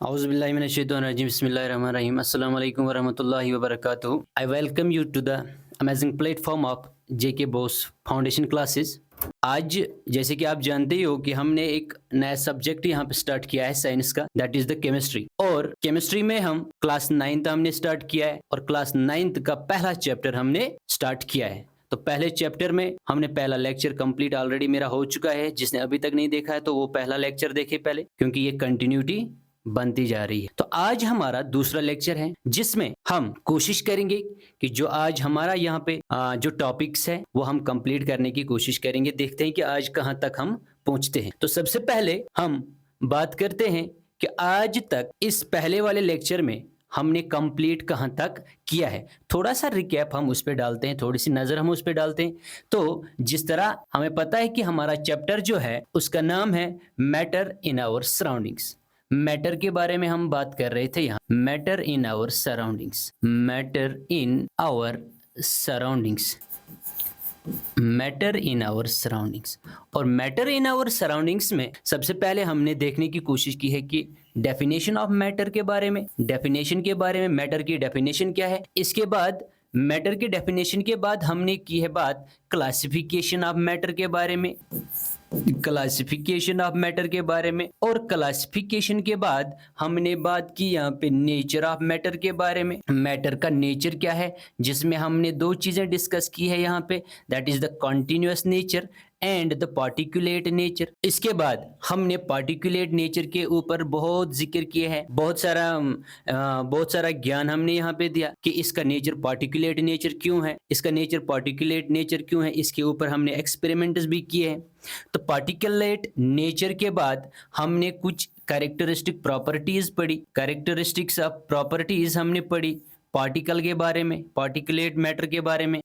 Auzubillahiminash-shaytanir-rajim. Bismillahir-rahmanir-rahim. Assalamu alaikum warahmatullahi wabarakatuh. I welcome you to the amazing platform of JK Bose Foundation Classes. आज जैसे कि आप जानते ही हो कि हमने एक नया सब्जेक्ट यहाँ पे स्टार्ट किया है साइंस का, दैट इज द केमिस्ट्री। और केमिस्ट्री में हम क्लास 9th हमने स्टार्ट किया है और क्लास 9th का पहला चैप्टर हमने स्टार्ट किया है। तो पहले चैप्टर में हमने पहला लेक्चर कंप्लीट ऑलरेडी मेरा हो चुका है। जिसने अभी तक नहीं देखा है तो वो पहला लेक्चर देखे पहले, क्योंकि ये कंटिन्यूटी बनती जा रही है। तो आज हमारा दूसरा लेक्चर है जिसमें हम कोशिश करेंगे कि जो आज हमारा यहाँ पे जो टॉपिक्स है वो हम कंप्लीट करने की कोशिश करेंगे। देखते हैं कि आज कहाँ तक हम पहुँचते हैं। तो सबसे पहले हम बात करते हैं कि आज तक इस पहले वाले लेक्चर में हमने कंप्लीट कहाँ तक किया है। थोड़ा सा रिकैप हम उस पर डालते हैं, थोड़ी सी नज़र हम उस पर डालते हैं। तो जिस तरह हमें पता है कि हमारा चैप्टर जो है उसका नाम है matter in our surroundings. Matter के बारे में हम बात कर रहे थे यहाँ, matter in our surroundings, matter in our surroundings, matter in our surroundings. और मैटर इन आवर सराउंडिंग्स में सबसे पहले हमने देखने की कोशिश की है कि डेफिनेशन ऑफ मैटर के बारे में, डेफिनेशन के बारे में, मैटर की डेफिनेशन क्या है। इसके बाद मैटर की डेफिनेशन के बाद हमने की है बात क्लासिफिकेशन ऑफ मैटर के बारे में, क्लासिफिकेशन ऑफ मैटर के बारे में। और क्लासिफिकेशन के बाद हमने बात की यहाँ पे नेचर ऑफ मैटर के बारे में, मैटर का नेचर क्या है, जिसमें हमने दो चीज़ें डिस्कस की है यहाँ पे, that is the continuous nature and the particulate nature. इसके बाद हमने पार्टिकुलेट नेचर के ऊपर बहुत जिक्र किया है, बहुत सारा ज्ञान हमने यहाँ पे दिया कि इसका नेचर पार्टिकुलेट नेचर क्यों है, इसका नेचर पार्टिकुलेट नेचर क्यों है। इसके ऊपर हमने एक्सपेरिमेंट्स भी किए हैं। तो पार्टिकुलेट नेचर के बाद हमने कुछ कैरेक्टरिस्टिक प्रॉपर्टीज पढ़ी, कैरेक्टरिस्टिक्स ऑफ प्रॉपर्टीज हमने पढ़ी पार्टिकल के बारे में, पार्टिकुलेट मैटर के बारे में,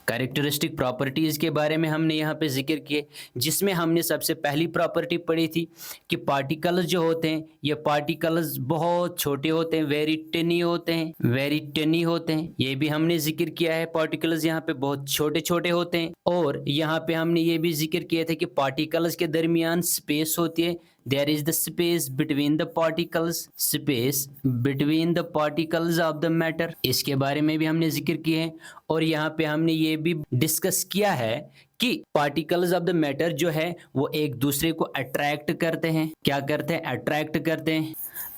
कैरेक्टरिस्टिक प्रॉपर्टीज़ के बारे में हमने यहाँ पे जिक्र किए। जिसमें हमने सबसे पहली प्रॉपर्टी पढ़ी थी कि पार्टिकल्स जो होते हैं ये पार्टिकल्स बहुत छोटे होते हैं, वेरी टिनी होते हैं, वेरी टिनी होते हैं। ये भी हमने जिक्र किया है, पार्टिकल्स यहाँ पे बहुत छोटे छोटे होते हैं। और यहाँ पे हमने ये भी जिक्र किया था कि पार्टिकल्स के दरमियान स्पेस होती है, there is the space between the particles, space between the particles of the matter। इसके बारे में भी हमने जिक्र किए हैं। और यहाँ पे हमने ये भी डिस्कस किया है कि पार्टिकल्स ऑफ द मैटर जो है वो एक दूसरे को अट्रैक्ट करते हैं। क्या करते हैं? अट्रैक्ट करते हैं,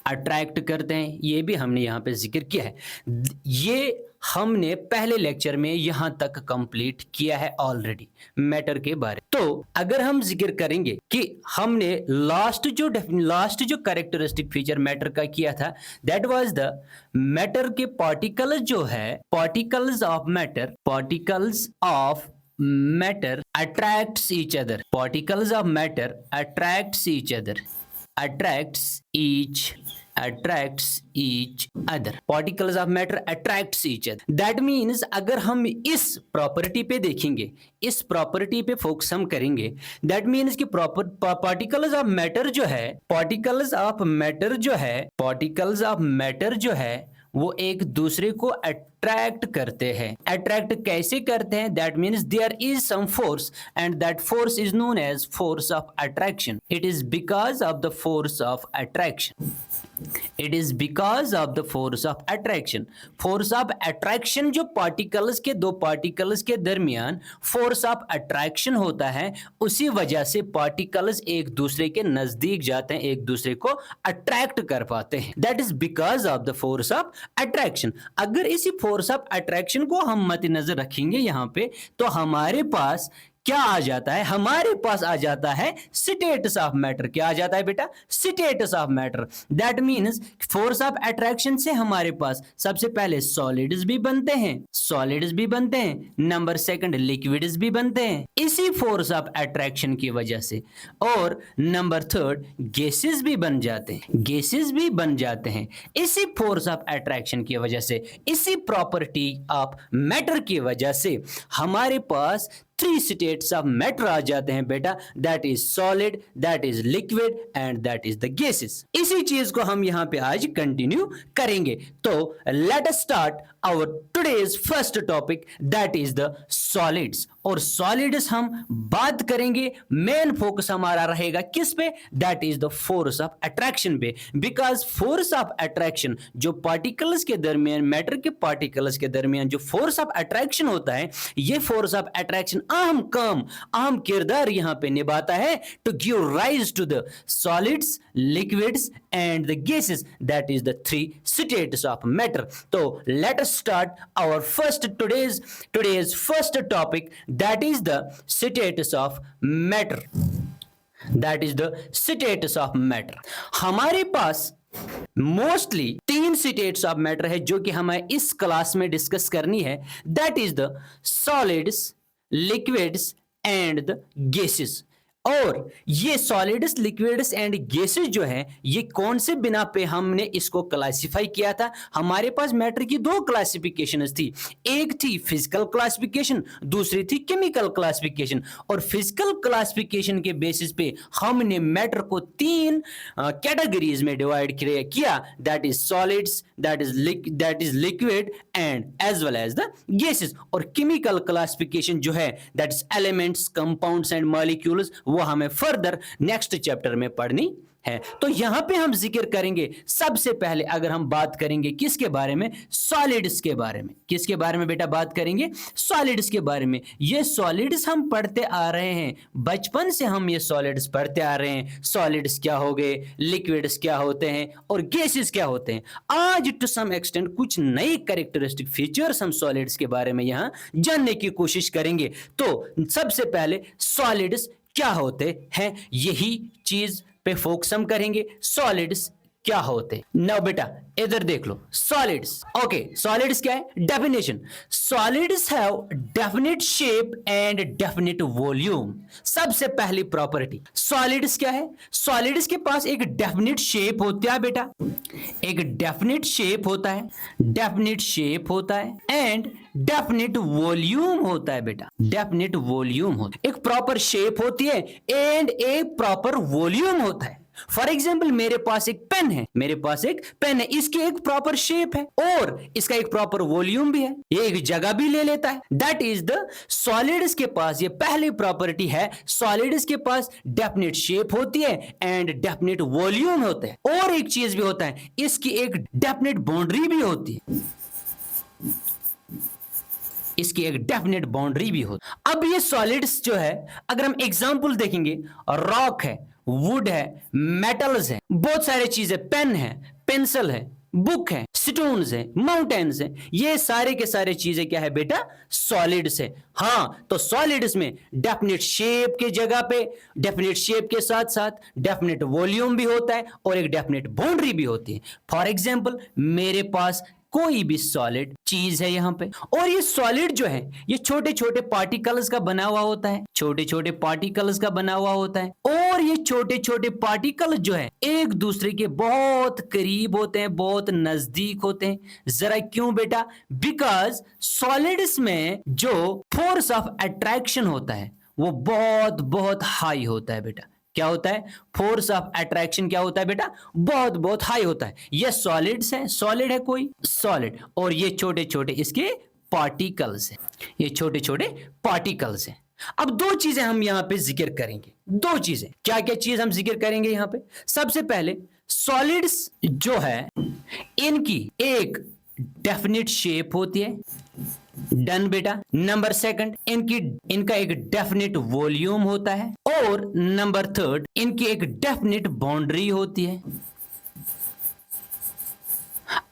अट्रैक्ट करते हैं। ये भी हमने यहाँ पे जिक्र किया है। ये हमने पहले लेक्चर में यहाँ तक कंप्लीट किया है ऑलरेडी मैटर के बारे। तो अगर हम जिक्र करेंगे कि हमने लास्ट जो कैरेक्टरिस्टिक फीचर मैटर का किया था, दैट वाज द मैटर के पार्टिकल्स जो है, particles of matter, particles of matter attracts each other, particles of matter attracts each other, attracts each other, particles of matter attracts each other। that means अगर हम इस property पे देखेंगे, इस property पे फोकस हम करेंगे, that means कि पार्टिकल्स ऑफ मैटर जो है, पार्टिकल्स ऑफ मैटर जो है, पार्टिकल्स ऑफ मैटर जो है वो एक दूसरे को अट्रैक्ट करते हैं। अट्रैक्ट कैसे करते हैं? That means there is some force and that force is known as force of attraction. It is because of the force of attraction, it is because of the force of attraction. Force of attraction जो particles के, दो particles के दरमियान force of attraction होता है, उसी वजह से पार्टिकल्स एक दूसरे के नजदीक जाते हैं, एक दूसरे को अट्रैक्ट कर पाते हैं। That is because of the force of attraction. अगर इसी फोर्स ऑफ अट्रैक्शन को हम मद्देनजर रखेंगे यहाँ पे, तो हमारे पास क्या आ जाता है? हमारे पास आ जाता है स्टेटस ऑफ मैटर। क्या आ जाता है बेटा? Status of matter. That means force of attraction से हमारे पास सबसे पहले सॉलिड्स भी बनते हैं, सॉलिड्स भी बनते हैं, नंबर सेकंड लिक्विड्स भी बनते हैं इसी फोर्स ऑफ अट्रैक्शन की वजह से। और नंबर थर्ड गैसेस भी बन जाते हैं, गैसेस भी बन जाते हैं इसी फोर्स ऑफ अट्रैक्शन की वजह से, इसी प्रॉपर्टी ऑफ मैटर की वजह से हमारे पास 3 स्टेट्स ऑफ मैटर आ जाते हैं बेटा, that is solid, that is liquid and that is the gases. इसी चीज को हम यहाँ पे आज कंटिन्यू करेंगे। तो let us start our today's first topic, that is the solids. और सॉलिड्स हम बात करेंगे, मेन फोकस हमारा रहेगा किस पे, that is the force of attraction पे। बिकॉज फोर्स ऑफ अट्रैक्शन जो पार्टिकल्स के दरमियान, मैटर के पार्टिकल्स के दरमियान जो फोर्स ऑफ अट्रैक्शन होता है, ये फोर्स ऑफ अट्रैक्शन अहम काम, अहम किरदार यहां पे निभाता है to give rise to the solids, liquids and the gases, that is the three states of matter. तो let us start our first today's first topic, that is the status of matter, that is the status of matter। हमारे पास mostly 3 states of matter है जो कि हमें इस class में discuss करनी है, that is the solids, liquids and the gases. और ये सॉलिड्स, लिक्विड्स एंड गैसेस जो है, ये कौन से बिना पे हमने इसको क्लासिफाई किया था। हमारे पास मैटर की 2 क्लासिफिकेशंस थी, एक थी फिजिकल क्लासिफिकेशन, दूसरी थी केमिकल क्लासिफिकेशन। और फिजिकल क्लासिफिकेशन के बेसिस पे हमने मैटर को 3 कैटेगरीज में डिवाइड किया, that is solids, that is liquid and as well as the gases. और केमिकल क्लासिफिकेशन जो है, that is elements, compounds and molecules, वो हमें फर्दर नेक्स्ट चैप्टर में पढ़नी है। तो यहां पे हम जिक्र करेंगे सबसे पहले, अगर हम बात करेंगे किसके बारे में, सॉलिड्स के बारे में। किसके बारे में बेटा बात करेंगे, सॉलिड्स के बारे में। ये सॉलिड्स हम पढ़ते आ रहे हैं, बचपन से हम ये सॉलिड्स पढ़ते आ रहे हैं। सॉलिड्स क्या हो गए, लिक्विड्स क्या होते हैं और गैसेस क्या होते हैं। आज टू सम एक्सटेंट कुछ नए कैरेक्टरिस्टिक फीचर्स हम सॉलिड्स के बारे में यहां जानने की कोशिश करेंगे। तो सबसे पहले सॉलिड्स क्या होते हैं, यही चीज पे फोकस हम करेंगे। सॉलिड्स क्या होते, नाउ बेटा इधर देख लो, सॉलिड्स। ओके, सॉलिड्स क्या है, definition, solids have definite shape and definite volume. सबसे पहली प्रॉपर्टी, सॉलिड्स क्या है, सॉलिड्स के पास एक डेफिनिट शेप होता है बेटा, एक डेफिनिट शेप होता है, डेफिनिट शेप होता है एंड डेफिनिट वॉल्यूम होता है बेटा, डेफिनिट वॉल्यूम होता है। एक प्रॉपर शेप होती है एंड एक प्रॉपर वॉल्यूम होता है। फॉर एग्जाम्पल मेरे पास एक पेन है, मेरे पास एक पेन है, इसकी एक प्रॉपर शेप है और इसका एक प्रॉपर वॉल्यूम भी है, ये एक जगह भी ले लेता है। दैट इज द सॉलिड्स के पास ये पहली प्रॉपर्टी है, सॉलिड्स के पास डेफिनेट शेप होती है एंड डेफिनेट वॉल्यूम होता है। और एक चीज भी होता है, इसकी एक डेफिनेट बाउंड्री भी होती है, इसकी एक डेफिनेट बाउंड्री भी होती। अब ये सॉलिड्स जो है, अगर हम एग्जांपल देखेंगे, रॉक है, वुड है, मेटल्स है, बहुत सारे चीजें, पेन है, पेंसिल है, बुक है, स्टोन्स है, माउंटेन्स है, ये सारे के सारे चीजें क्या है बेटा, सॉलिड्स है। हाँ, तो सॉलिड्स में डेफिनेट शेप के जगह पे, डेफिनेट शेप के साथ साथ डेफिनेट वॉल्यूम भी होता है और एक डेफिनेट बाउंड्री भी होती है। फॉर एग्जाम्पल मेरे पास कोई भी सॉलिड चीज है यहां पे, और ये सॉलिड जो है ये छोटे छोटे पार्टिकल्स का बना हुआ होता है, छोटे छोटे पार्टिकल्स का बना हुआ होता है। और ये छोटे छोटे पार्टिकल जो है एक दूसरे के बहुत करीब होते हैं, बहुत नजदीक होते हैं। जरा क्यों बेटा, बिकॉज सॉलिड्स में जो फोर्स ऑफ अट्रैक्शन होता है वो बहुत बहुत हाई होता है बेटा। क्या होता है, फोर्स ऑफ अट्रैक्शन क्या होता है बेटा, बहुत बहुत हाई होता है। ये सॉलिड्स है, सॉलिड है कोई सॉलिड, और ये छोटे छोटे इसके पार्टिकल्स हैं, ये छोटे छोटे पार्टिकल्स हैं। अब 2 चीजें हम यहां पे जिक्र करेंगे, 2 चीजें, क्या क्या चीज हम जिक्र करेंगे यहां पे। सबसे पहले सॉलिड्स जो है इनकी एक डेफिनेट शेप होती है, डन बेटा। नंबर 2 इनका एक डेफिनेट वॉल्यूम होता है, और नंबर 3 इनकी एक डेफिनेट बाउंड्री होती है।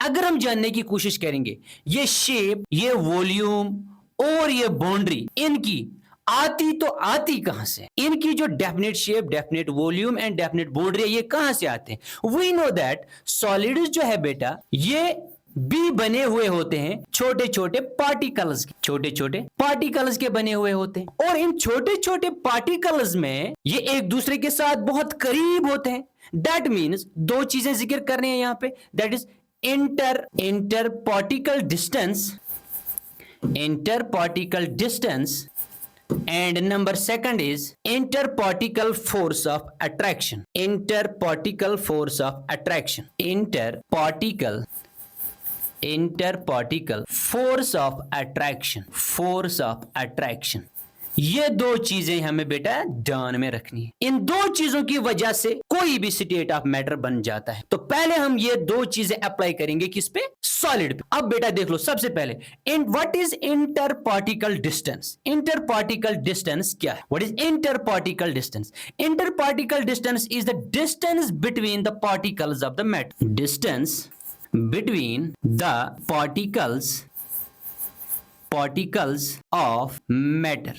अगर हम जानने की कोशिश करेंगे ये शेप, ये वॉल्यूम और ये बाउंड्री इनकी आती तो आती कहां से, इनकी जो definite shape, definite volume and definite boundary ये कहां से आते हैं। वी नो दैट सॉलिड्स जो है बेटा ये भी बने हुए होते हैं छोटे छोटे पार्टिकल्स के, छोटे छोटे पार्टिकल्स के बने हुए होते हैं, और इन छोटे छोटे पार्टिकल्स में ये एक दूसरे के साथ बहुत करीब होते हैं। दैट मीन्स 2 चीजें जिक्र कर रहे हैं यहां पे, that is inter particle distance, inter particle distance, and number 2 is interparticle force of attraction, interparticle force of attraction, interparticle interparticle force of attraction, force of attraction, ये दो चीजें हमें बेटा ध्यान में रखनी है। इन दो चीजों की वजह से कोई भी स्टेट ऑफ मैटर बन जाता है। तो पहले हम ये दो चीजें अप्लाई करेंगे किस पे? सॉलिड पे। अब बेटा देख लो, सबसे पहले what is inter particle distance? Inter particle distance क्या है? What is inter particle distance? Inter particle distance is the distance between the particles of the matter, distance between the particles of matter,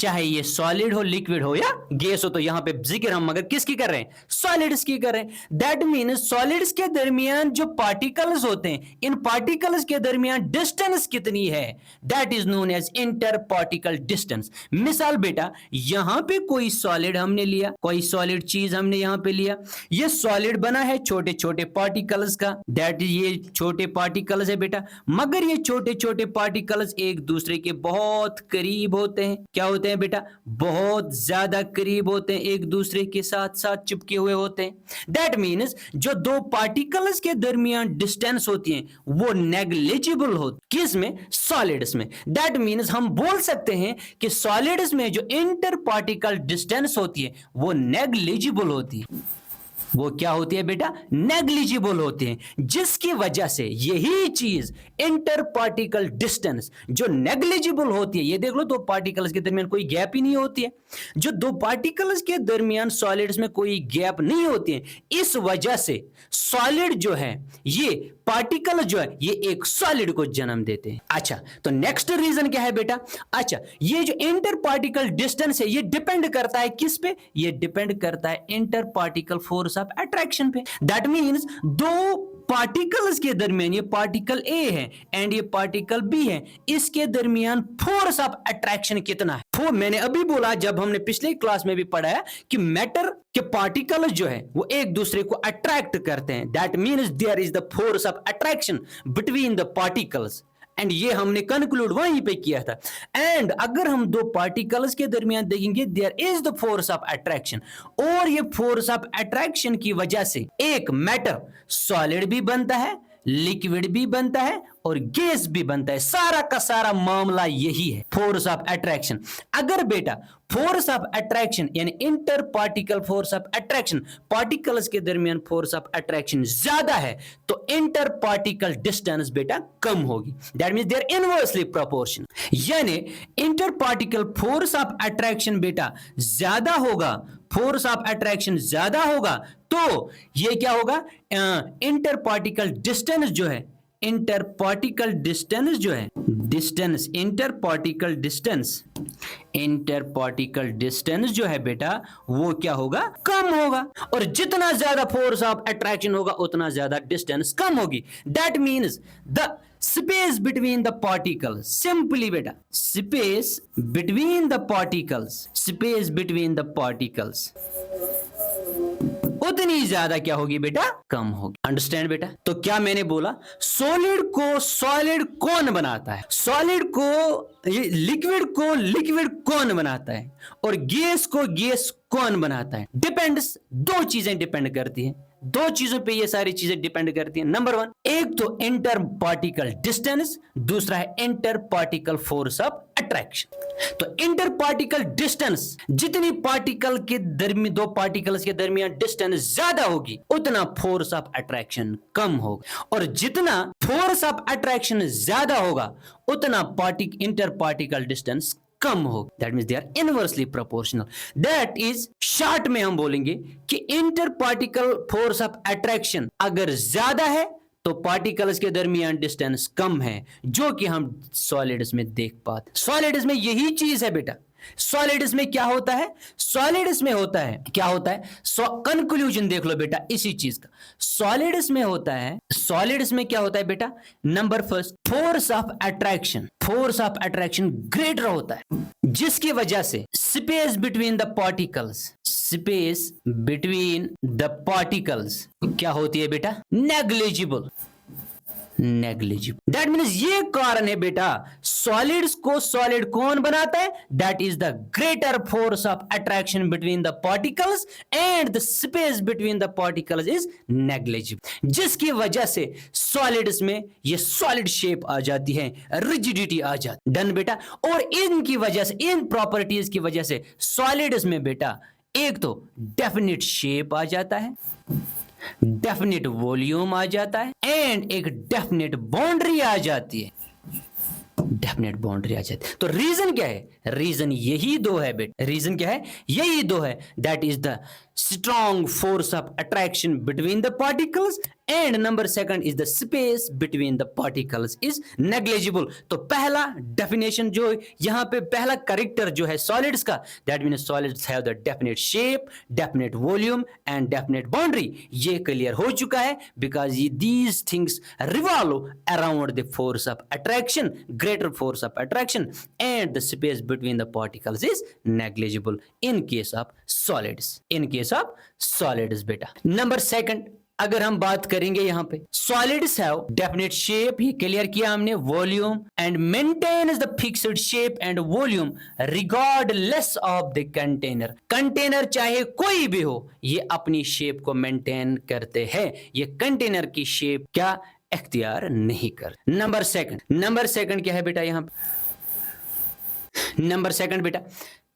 चाहे ये solid हो, liquid हो या gas हो। तो यहां पे जिक्र हम मगर किसकी कर रहे हैं? सॉलिड्स की कर रहे हैं। दैट मीन्स सॉलिड्स के दरमियान जो पार्टिकल्स होते हैं, इन पार्टिकल्स के दरमियान डिस्टेंस कितनी है, that is known as inter particle distance. मिसाल बेटा, यहां पे कोई सॉलिड हमने लिया, कोई सॉलिड चीज हमने यहां पे लिया, ये सॉलिड बना है छोटे छोटे पार्टिकल्स का, दैट ये छोटे पार्टिकल्स है बेटा, मगर ये छोटे छोटे पार्टिकल्स एक दूसरे के बहुत करीब होते हैं। क्या होते हैं बेटा? बहुत ज्यादा करीब होते हैं, एक दूसरे के साथ साथ चिपके हुए होते हैं। दैट मीन्स जो दो पार्टिकल्स के दरमियान डिस्टेंस होती है वो नेग्लिजिबल होती। किस में? सॉलिड्स में। दैट मीन्स हम बोल सकते हैं कि सॉलिड्स में जो इंटर पार्टिकल डिस्टेंस होती है वो नेग्लिजिबल होती है। वो क्या होती है बेटा? नेग्लिजिबल होते हैं, जिसकी वजह से यही चीज इंटर पार्टिकल डिस्टेंस जो नेग्लिजिबल होती है, ये देख लो, दो पार्टिकल्स के दरमियान कोई गैप ही नहीं होती है। जो दो पार्टिकल्स के दरमियान सॉलिड्स में कोई गैप नहीं होती है, इस वजह से सॉलिड जो है, ये पार्टिकल जो है, ये एक सॉलिड को जन्म देते हैं। अच्छा, तो नेक्स्ट रीजन क्या है बेटा? अच्छा, ये जो इंटर पार्टिकल डिस्टेंस है ये डिपेंड करता है किस पे? ये डिपेंड करता है inter particle force of attraction पे। दैट मीन्स दो पार्टिकल्स के दरमियान, ये पार्टिकल ए है एंड ये पार्टिकल बी है, इसके दरमियान फोर्स ऑफ अट्रैक्शन कितना है? वो मैंने अभी बोला, जब हमने पिछले क्लास में भी पढ़ा है कि मैटर के पार्टिकल्स जो है वो एक दूसरे को अट्रैक्ट करते हैं। That means there is the force of attraction between the particles, and ये हमने कंक्लूड वहीं पे किया था। एंड अगर हम दो पार्टिकल्स के दरमियान देखेंगे, there is the force of attraction, और ये फोर्स ऑफ अट्रैक्शन की वजह से एक मैटर सॉलिड भी बनता है, लिक्विड भी बनता है और गैस भी बनता है। सारा का सारा मामला यही है, फोर्स ऑफ अट्रैक्शन। अगर बेटा फोर्स ऑफ अट्रैक्शन यानी inter particle force of attraction, particles के दरमियान फोर्स ऑफ अट्रैक्शन ज्यादा है, तो इंटर पार्टिकल डिस्टेंस बेटा कम होगी। That means they are inversely proportional, यानी inter particle force of attraction बेटा ज्यादा होगा, फोर्स ऑफ अट्रैक्शन ज्यादा होगा, तो ये क्या होगा? इंटर पार्टिकल डिस्टेंस जो है, इंटर पार्टिकल डिस्टेंस जो है, distance, inter particle distance, inter particle distance जो है बेटा वो क्या होगा? कम होगा। और जितना ज्यादा फोर्स ऑफ अट्रैक्शन होगा उतना ज्यादा डिस्टेंस कम होगी। That means the space between the particles, simply बेटा space between the particles, space between the particles उतनी ज्यादा क्या होगी बेटा? कम होगी। अंडरस्टैंड बेटा? तो क्या मैंने बोला, सॉलिड को सॉलिड कौन बनाता है? सॉलिड को, लिक्विड को लिक्विड कौन बनाता है? और गैस को गैस कौन बनाता है? डिपेंड्स, दो चीजें डिपेंड करती हैं, दो चीजों पे ये सारी चीजें डिपेंड करती हैं। नंबर वन, एक तो इंटर पार्टिकल डिस्टेंस, दूसरा है inter particle force of attraction. तो इंटर पार्टिकल डिस्टेंस, जितनी पार्टिकल के दरमियान, दो पार्टिकल्स के दरमियान डिस्टेंस ज्यादा होगी उतना फोर्स ऑफ अट्रैक्शन कम होगा, और जितना फोर्स ऑफ अट्रैक्शन ज्यादा होगा उतना इंटर पार्टिकल डिस्टेंस कम हो। That means they are inversely proportional. That is short में हम बोलेंगे कि inter particle force of attraction अगर ज्यादा है तो पार्टिकल्स के दरमियान डिस्टेंस कम है, जो कि हम सॉलिड्स में देख पाते। सॉलिड्स में यही चीज है बेटा। सॉलिड्स में क्या होता है? सॉलिड्स में होता है, क्या होता है? कंक्लूजन देख लो बेटा इसी चीज का। सॉलिड्स में होता है, सॉलिड्स में क्या होता है बेटा? Number first, force of attraction, force of attraction greater होता है, जिसकी वजह से space between the particles, space between the particles क्या होती है बेटा? Negligible, negligible. दैट मीन्स ये कारण है बेटा, सॉलिड्स को सॉलिड कौन बनाता है? That is the greater force of attraction between the particles and the space between the particles is negligible, जिसकी वजह से सॉलिड्स में ये सॉलिड शेप आ जाती है, रिजिडिटी आ जाती। डन बेटा। और इनकी वजह से, इन प्रॉपर्टीज की वजह से सॉलिड्स में बेटा एक तो डेफिनिट शेप आ जाता है, डेफिनेट वॉल्यूम आ जाता है एंड एक डेफिनेट बाउंड्री आ जाती है, डेफिनेट बाउंड्री आ जाती है। तो रीजन क्या है? रीजन यही दो है बेटा। रीजन क्या है? यही दो है। That is the strong force of attraction between the particles and number second is the space between the particles is negligible. तो पहला डेफिनेशन जो यहां पे पहला कैरेक्टर जो है सॉलिड्स का, that means solids have the definite shape, definite volume and definite boundary. ये क्लियर हो चुका है because these things revolve around the force of attraction, greater force of attraction and the space between the particles is negligible in case of solids, in case of solids बेटा। Number second अगर हम बात करेंगे यहां पे, solids have definite shape, ये clear किया हमने, volume and maintains the fixed shape and volume regardless of the container. Container चाहे कोई भी हो, ये अपनी शेप को मेंटेन करते हैं, ये कंटेनर की शेप क्या इख्तियार नहीं कर। नंबर सेकंड क्या है बेटा यहां पे? नंबर सेकंड बेटा,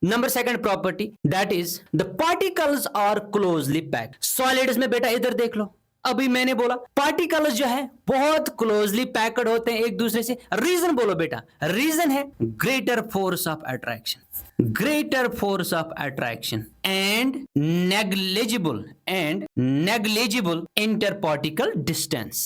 number second property that is the particles are closely packed. Solids में बेटा इधर देख लो, अभी मैंने बोला पार्टिकल्स जो है बहुत क्लोजली पैक्ड होते हैं एक दूसरे से। रीजन बोलो बेटा। रीजन है greater force of attraction, greater force of attraction and negligible interparticle distance,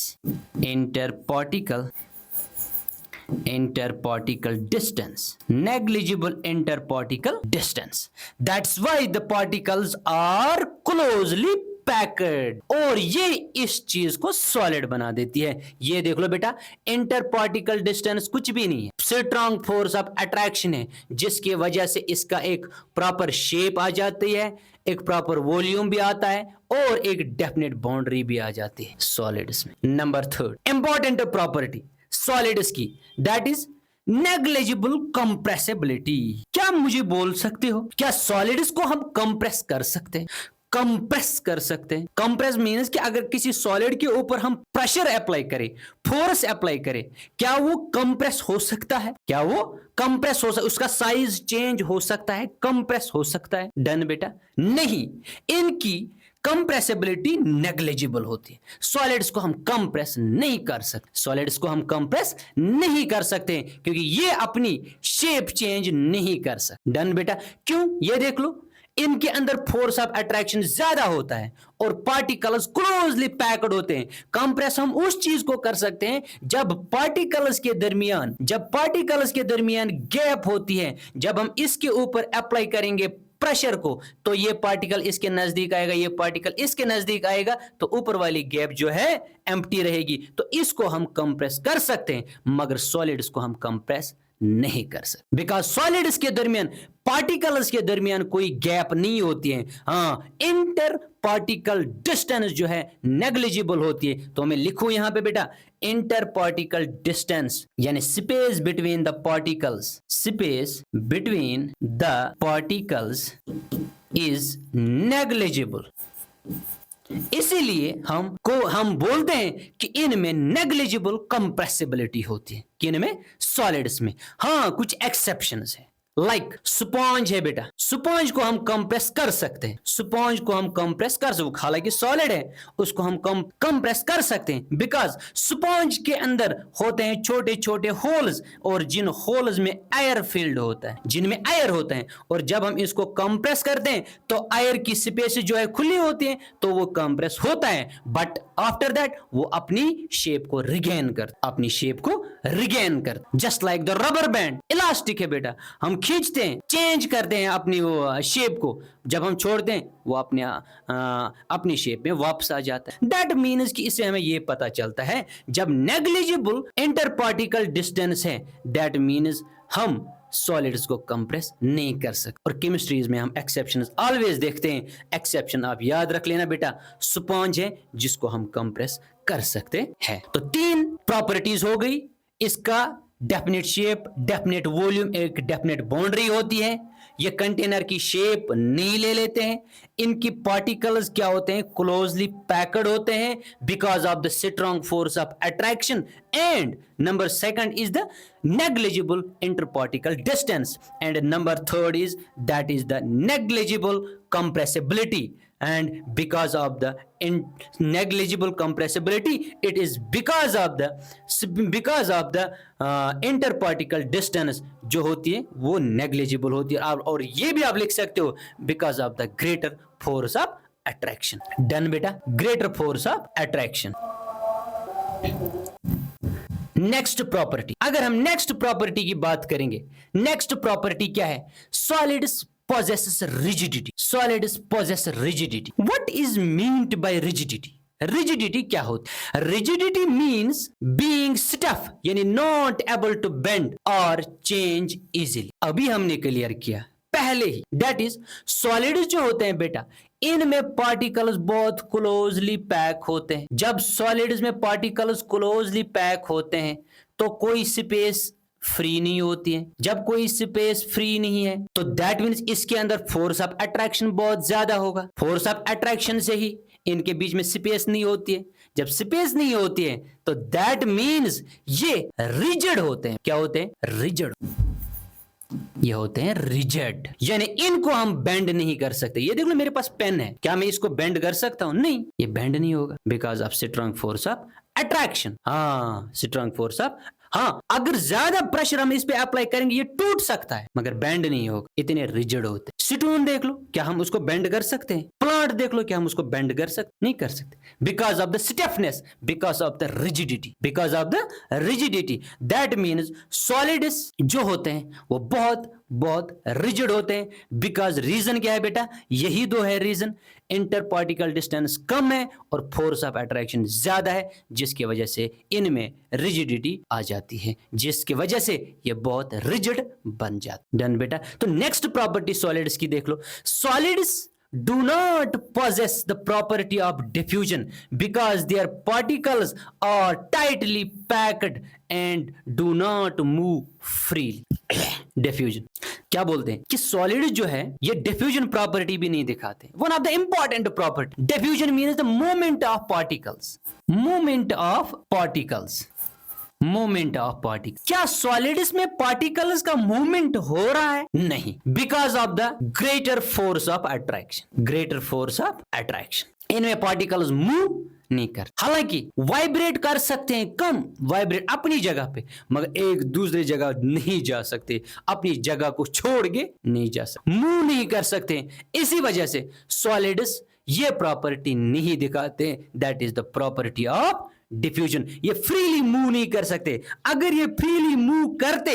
negligible interparticle distance. That's why the particles are closely packed, और ये इस चीज को सॉलिड बना देती है। ये देख लो बेटा, इंटर पार्टिकल डिस्टेंस कुछ भी नहीं है, स्ट्रॉन्ग फोर्स ऑफ अट्रैक्शन है, जिसकी वजह से इसका एक प्रॉपर शेप आ जाती है, एक प्रॉपर वॉल्यूम भी आता है और एक डेफिनेट बाउंड्री भी आ जाती है सॉलिड्स में। Number third important property solids की, दैट इज नेग्लिजिबल कंप्रेसिबिलिटी। क्या मुझे बोल सकते हो, क्या सॉलिड्स को हम कंप्रेस कर सकते हैं? कंप्रेस कर सकते हैं। कंप्रेस मीन्स कि अगर किसी सॉलिड के ऊपर हम प्रेशर अप्लाई करें, फोर्स अप्लाई करें, क्या वो कंप्रेस हो सकता है? क्या वो कंप्रेस हो सकता है? उसका साइज चेंज हो सकता है, कंप्रेस हो सकता है? डन बेटा। नहीं, इनकी कंप्रेसिबिलिटी नेग्लिजिबल होती है। सॉलिड्स को हम कंप्रेस नहीं कर सकते, सॉलिड्स को हम कंप्रेस नहीं कर सकते क्योंकि ये अपनी शेप चेंज नहीं कर सकते। डन बेटा। क्यों? ये देख लो, इनके अंदर फोर्स ऑफ अट्रैक्शन ज्यादा होता है और पार्टिकल्स क्लोजली पैक्ड होते हैं। कंप्रेस हम उस चीज को कर सकते हैं जब पार्टिकल्स के दरमियान गैप होती है, जब हम इसके ऊपर अप्लाई करेंगे प्रेशर को, तो ये पार्टिकल इसके नजदीक आएगा, ये पार्टिकल इसके नजदीक आएगा, तो ऊपर वाली गैप जो है एम्प्टी रहेगी, तो इसको हम कंप्रेस कर सकते हैं, मगर सॉलिड्स को हम कंप्रेस नहीं कर सकते बिकॉज सॉलिड्स के दरमियान, पार्टिकल्स के दरमियान कोई गैप नहीं होती है। हाँ, इंटर पार्टिकल डिस्टेंस जो है नेग्लिजिबल होती है। तो मैं लिखूं यहां पे बेटा, इंटर पार्टिकल डिस्टेंस यानी space between the particles is negligible. इसीलिए हम बोलते हैं कि इनमें नेग्लिजिबल कंप्रेसिबिलिटी होती है, कि इनमें सॉलिड्स में। हाँ, कुछ एक्सेप्शंस है, लाइक स्पॉन्ज है बेटा, स्पॉन्ज को हम कंप्रेस कर सकते हैं, स्पॉन्ज को हम कंप्रेस कर सकते, हालांकि सॉलिड है, उसको हम कंप्रेस कर सकते हैं बिकॉज स्पॉन्ज के अंदर होते हैं छोटे छोटे होल्स, और जिन होल्स में एयर फील्ड होता है, जिनमें एयर होता है, और जब हम इसको कंप्रेस करते हैं तो एयर की स्पेस जो है खुली होती है, तो वो कंप्रेस होता है, बट आफ्टर दैट वो अपनी शेप को रिगेन कर, just like the rubber band. Elastic है बेटा, हम खींचते हैं, चेंज करते हैं अपनी वो शेप को, जब हम छोड़ते हैं वो अपनी शेप में वापस आ जाता है। दैट मीन्स कि इससे हमें ये पता चलता है जब नेग्लिजिबल इंटर पार्टिकल डिस्टेंस है, दैट मीन्स हम सॉलिड्स को कंप्रेस नहीं कर सकते। और केमिस्ट्रीज में हम एक्सेप्शन ऑलवेज देखते हैं, एक्सेप्शन आप याद रख लेना बेटा, स्पॉन्ज है जिसको हम कंप्रेस कर सकते हैं। तो 3 प्रॉपर्टीज हो गई, इसका डेफिनेट शेप, डेफिनेट वॉल्यूम, एक डेफिनेट बाउंड्री होती है, ये कंटेनर की शेप नहीं ले लेते हैं, इनकी पार्टिकल्स क्या होते हैं, क्लोजली पैक्ड होते हैं because of the strong force of attraction, and number second is the negligible interparticle distance, and number third is that is the negligible compressibility. And because of the negligible compressibility, it is because of the interparticle distance जो होती है वो negligible होती है, और ये भी आप लिख सकते हो because of the greater force of attraction. Done बेटा, greater force of attraction. Next property, अगर हम नेक्स्ट प्रॉपर्टी की बात करेंगे, नेक्स्ट प्रॉपर्टी क्या है, solids possesses rigidity. Solids possess rigidity. What is meant by rigidity? Rigidity क्या होती है? Rigidity means being stiff, यानी not able to bend or change easily. अभी हमने क्लियर किया पहले ही, that is सॉलिड्स जो होते हैं बेटा, इनमें पार्टिकल्स बहुत क्लोजली पैक होते हैं। जब सॉलिड्स में पार्टिकल्स क्लोजली पैक होते हैं तो कोई स्पेस फ्री नहीं होती है। जब कोई स्पेस फ्री नहीं है तो दैट मीन्स इसके अंदर फोर्स ऑफ अट्रैक्शन बहुत ज्यादा होगा। फोर्स ऑफ अट्रैक्शन से ही इनके बीच में स्पेस नहीं होती है। जब स्पेस नहीं होती है तो दैट मीन्स ये रिजिड होते हैं। क्या होते हैं? रिजिड। ये होते हैं रिजिड, यानी इनको हम बेंड नहीं कर सकते। ये देख लो, मेरे पास पेन है, क्या मैं इसको बेंड कर सकता हूं? नहीं, ये बेंड नहीं होगा because of strong force of attraction. हाँ, स्ट्रॉन्ग फोर्स ऑफ, हाँ, अगर ज्यादा प्रेशर हम इस पे अप्लाई करेंगे ये टूट सकता है मगर बेंड नहीं होगा, इतने रिजिड होते हैं। स्टोन देख लो, क्या हम उसको बेंड कर सकते हैं? प्लांट देख लो, क्या हम उसको बेंड कर सकते? नहीं कर सकते, because of the stiffness, because of the rigidity, because of the rigidity. That means solids जो होते हैं वो बहुत बहुत रिजिड होते हैं। बिकॉज रीजन क्या है बेटा? यही दो है रीजन, इंटर पार्टिकल डिस्टेंस कम है और फोर्स ऑफ अट्रैक्शन ज्यादा है, जिसकी वजह से इनमें रिजिडिटी आ जाती है, जिसकी वजह से ये बहुत रिजिड बन जाते। डन बेटा। तो नेक्स्ट प्रॉपर्टी सॉलिड्स की देख लो। Solids do not possess the property of diffusion because their particles are tightly packed and do not move freely. Diffusion क्या बोलते हैं कि सॉलिड जो है ये डिफ्यूजन प्रॉपर्टी भी नहीं दिखाते। One of the important property, diffusion means the movement of particles, movement of particles, movement of particle. क्या सॉलिड्स में पार्टिकल्स का मूवमेंट हो रहा है? नहीं, because of the greater force of attraction, greater force of attraction. इनमें particles move नहीं कर, हालांकि वाइब्रेट कर सकते हैं, कम वाइब्रेट अपनी जगह पे, मगर एक दूसरी जगह नहीं जा सकते, अपनी जगह को छोड़ के नहीं जा सकते, मूव नहीं कर सकते। इसी वजह से सॉलिड्स ये प्रॉपर्टी नहीं दिखाते। That is the property of diffusion. ये फ्रीली मूव नहीं कर सकते। अगर ये फ्रीली मूव करते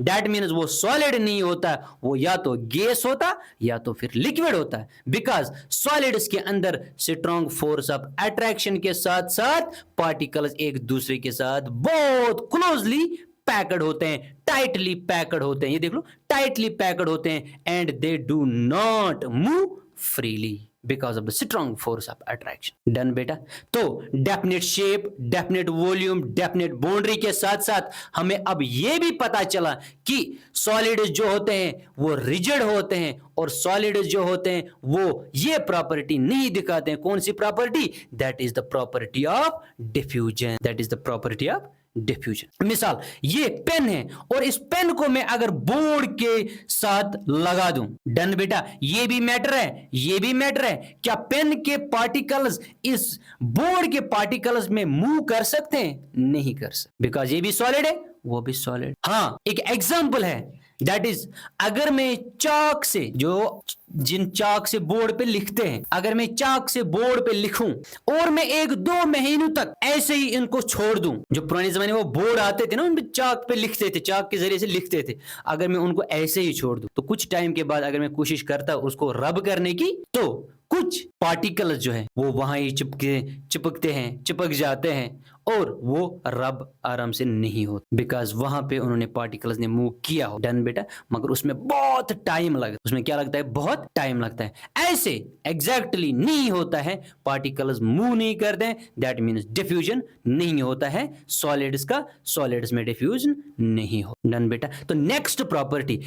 दैट मीन्स वो सॉलिड नहीं होता, वो या तो गैस होता या तो फिर लिक्विड होता है। बिकॉज सॉलिड्स के अंदर स्ट्रॉन्ग फोर्स ऑफ अट्रैक्शन के साथ साथ पार्टिकल्स एक दूसरे के साथ बहुत क्लोजली पैक्ड होते हैं, टाइटली पैक्ड होते हैं। ये देख लो, टाइटली पैक्ड होते हैं and they do not move freely because of the strong force of attraction. Done बेटा। तो definite shape, definite volume, definite boundary के साथ साथ हमें अब यह भी पता चला कि सॉलिड्स जो होते हैं वो रिजिड होते हैं और सॉलिड्स जो होते हैं वो ये प्रॉपर्टी नहीं दिखाते हैं। कौन सी property? That is the property of diffusion, that is the property of diffusion. मिसाल, ये पेन है और इस पेन को मैं अगर बोर्ड के साथ लगा दूं, डन बेटा, ये भी मैटर है, ये भी मैटर है। क्या पेन के पार्टिकल्स इस बोर्ड के पार्टिकल्स में मूव कर सकते हैं? नहीं कर सकते, बिकॉज ये भी सॉलिड है, वो भी सॉलिड। हाँ, एक एग्जांपल है, दैट इज अगर मैं चाक से, जो जिन चाक से बोर्ड पे लिखते हैं, अगर मैं चाक से बोर्ड पे लिखूं और मैं 1-2 महीनों तक ऐसे ही इनको छोड़ दूं, जो पुराने जमाने में वो बोर्ड आते थे ना, उन पे चाक पे लिखते थे, चाक के जरिए से लिखते थे, अगर मैं उनको ऐसे ही छोड़ दूं तो कुछ टाइम के बाद अगर मैं कोशिश करता उसको रब करने की तो कुछ पार्टिकल्स जो है वो वहां ही चिपकते हैं, चिपक जाते हैं और वो रब आराम से नहीं होता, बिकॉज वहां पे उन्होंने पार्टिकल्स ने मूव किया हो, डन बेटा, मगर उसमें बहुत टाइम लगता है। उसमें क्या लगता है? बहुत टाइम लगता है। ऐसे एग्जैक्टली नहीं होता है, पार्टिकल्स मूव नहीं करते हैं, दैट मीन्स डिफ्यूजन नहीं होता है सॉलिड्स का, सॉलिड्स में डिफ्यूजन नहीं हो, डन बेटा। तो next property,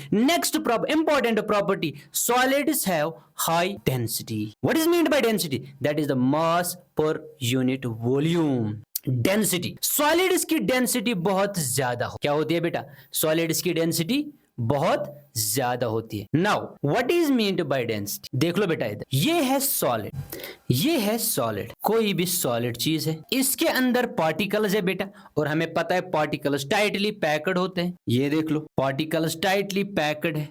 important property, solids have high density. What is meant by density? That is the mass per unit volume. Density, solids की डेंसिटी बहुत ज्यादा हो, क्या होती है बेटा? सॉलिड्स की डेंसिटी बहुत ज्यादा होती है। Now what is meant by density? देख लो बेटा, इधर ये है सॉलिड, ये है सॉलिड, कोई भी सॉलिड चीज है, इसके अंदर पार्टिकल्स है बेटा, और हमें पता है पार्टिकल्स टाइटली पैक्ड होते हैं। ये देख लो, पार्टिकल्स टाइटली पैक्ड है,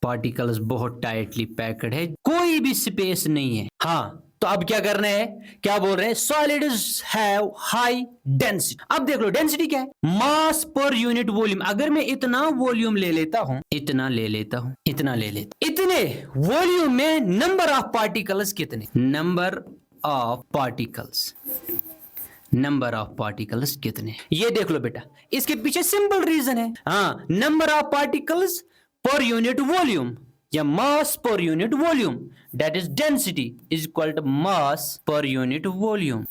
पार्टिकल्स बहुत टाइटली पैक्ड है, कोई भी स्पेस नहीं है। हाँ, तो अब क्या करना है? क्या बोल रहे हैं? Solids have high density. अब देख लो डेंसिटी क्या है? मास पर यूनिट वॉल्यूम। अगर मैं इतना वॉल्यूम ले लेता हूं, इतना ले लेता हूं, इतना ले लेता, इतने वॉल्यूम में नंबर ऑफ पार्टिकल्स कितने? Number of particles, number of particles कितने? ये देख लो बेटा, इसके पीछे सिंपल रीजन है। हाँ, number of particles per unit volume या mass per unit volume, that is density is equal to mass per unit volume.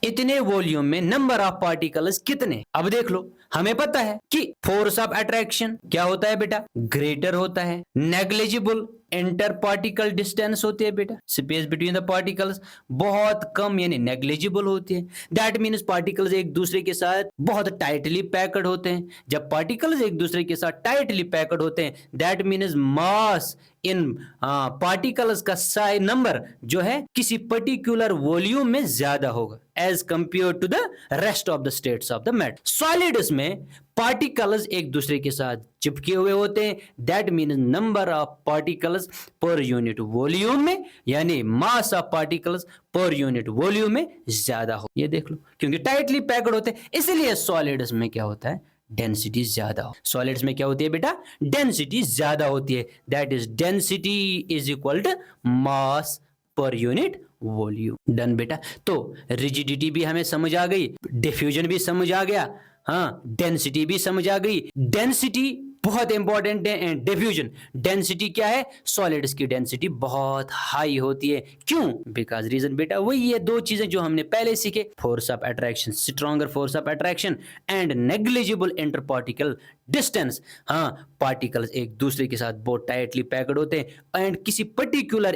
इतने वॉल्यूम में नंबर ऑफ पार्टिकल्स कितने? अब देख लो, हमें पता है कि फोर्स ऑफ अट्रैक्शन क्या होता है बेटा? ग्रेटर होता है। नेग्लिजिबल इंटर पार्टिकल डिस्टेंस होती है बेटा, स्पेस बिटवीन द पार्टिकल्स बहुत कम यानी नेग्लिजिबल होती है। दैट मीन्स पार्टिकल्स एक दूसरे के साथ बहुत टाइटली पैक्ड होते हैं। जब पार्टिकल्स एक दूसरे के साथ टाइटली पैक्ड होते हैं, that means mass in particles का साइज नंबर जो है किसी पर्टिकुलर वॉल्यूम में ज्यादा होगा as compare to the rest of the states of the matter. Solids में पार्टिकल्स एक दूसरे के साथ चिपके हुए होते हैं, that means number of particles per unit volume में यानी mass of particles per unit volume में ज्यादा हो। ये देख लो, क्योंकि टाइटली पैक्ड होते हैं इसलिए सॉलिड्स में क्या होता है? डेंसिटी ज्यादा हो। सॉलिड्स में क्या होती है बेटा? डेंसिटी ज्यादा होती है, that is density is equal to mass per unit volume. Done बेटा। तो रिजिडिटी भी हमें समझ आ गई, डिफ्यूजन भी समझ आ गया, हाँ, डेंसिटी भी समझ आ गई। डेंसिटी बहुत इंपॉर्टेंट है एंड डिफ्यूजन। डेंसिटी क्या है? सॉलिड्स की डेंसिटी बहुत हाई होती है। क्यों? बिकॉज रीजन बेटा वही है, दो चीजें जो हमने पहले सीखे, force of attraction, stronger force of attraction and negligible inter particle distance. हाँ, पार्टिकल्स एक दूसरे के साथ बहुत टाइटली पैक्ड होते हैं एंड किसी पर्टिकुलर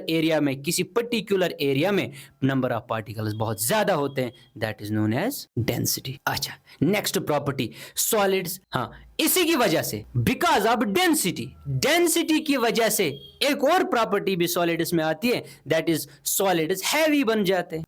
एरिया में नंबर ऑफ पार्टिकल्स बहुत ज्यादा होते हैं, that is known as density. अच्छा, नेक्स्ट प्रॉपर्टी, सॉलिड्स, हाँ, इसी की वजह से बिकॉज ऑफ डेंसिटी की वजह से एक और प्रॉपर्टी भी सॉलिड्स में आती है, दैट इज सॉलिड्स हैवी बन जाते हैं।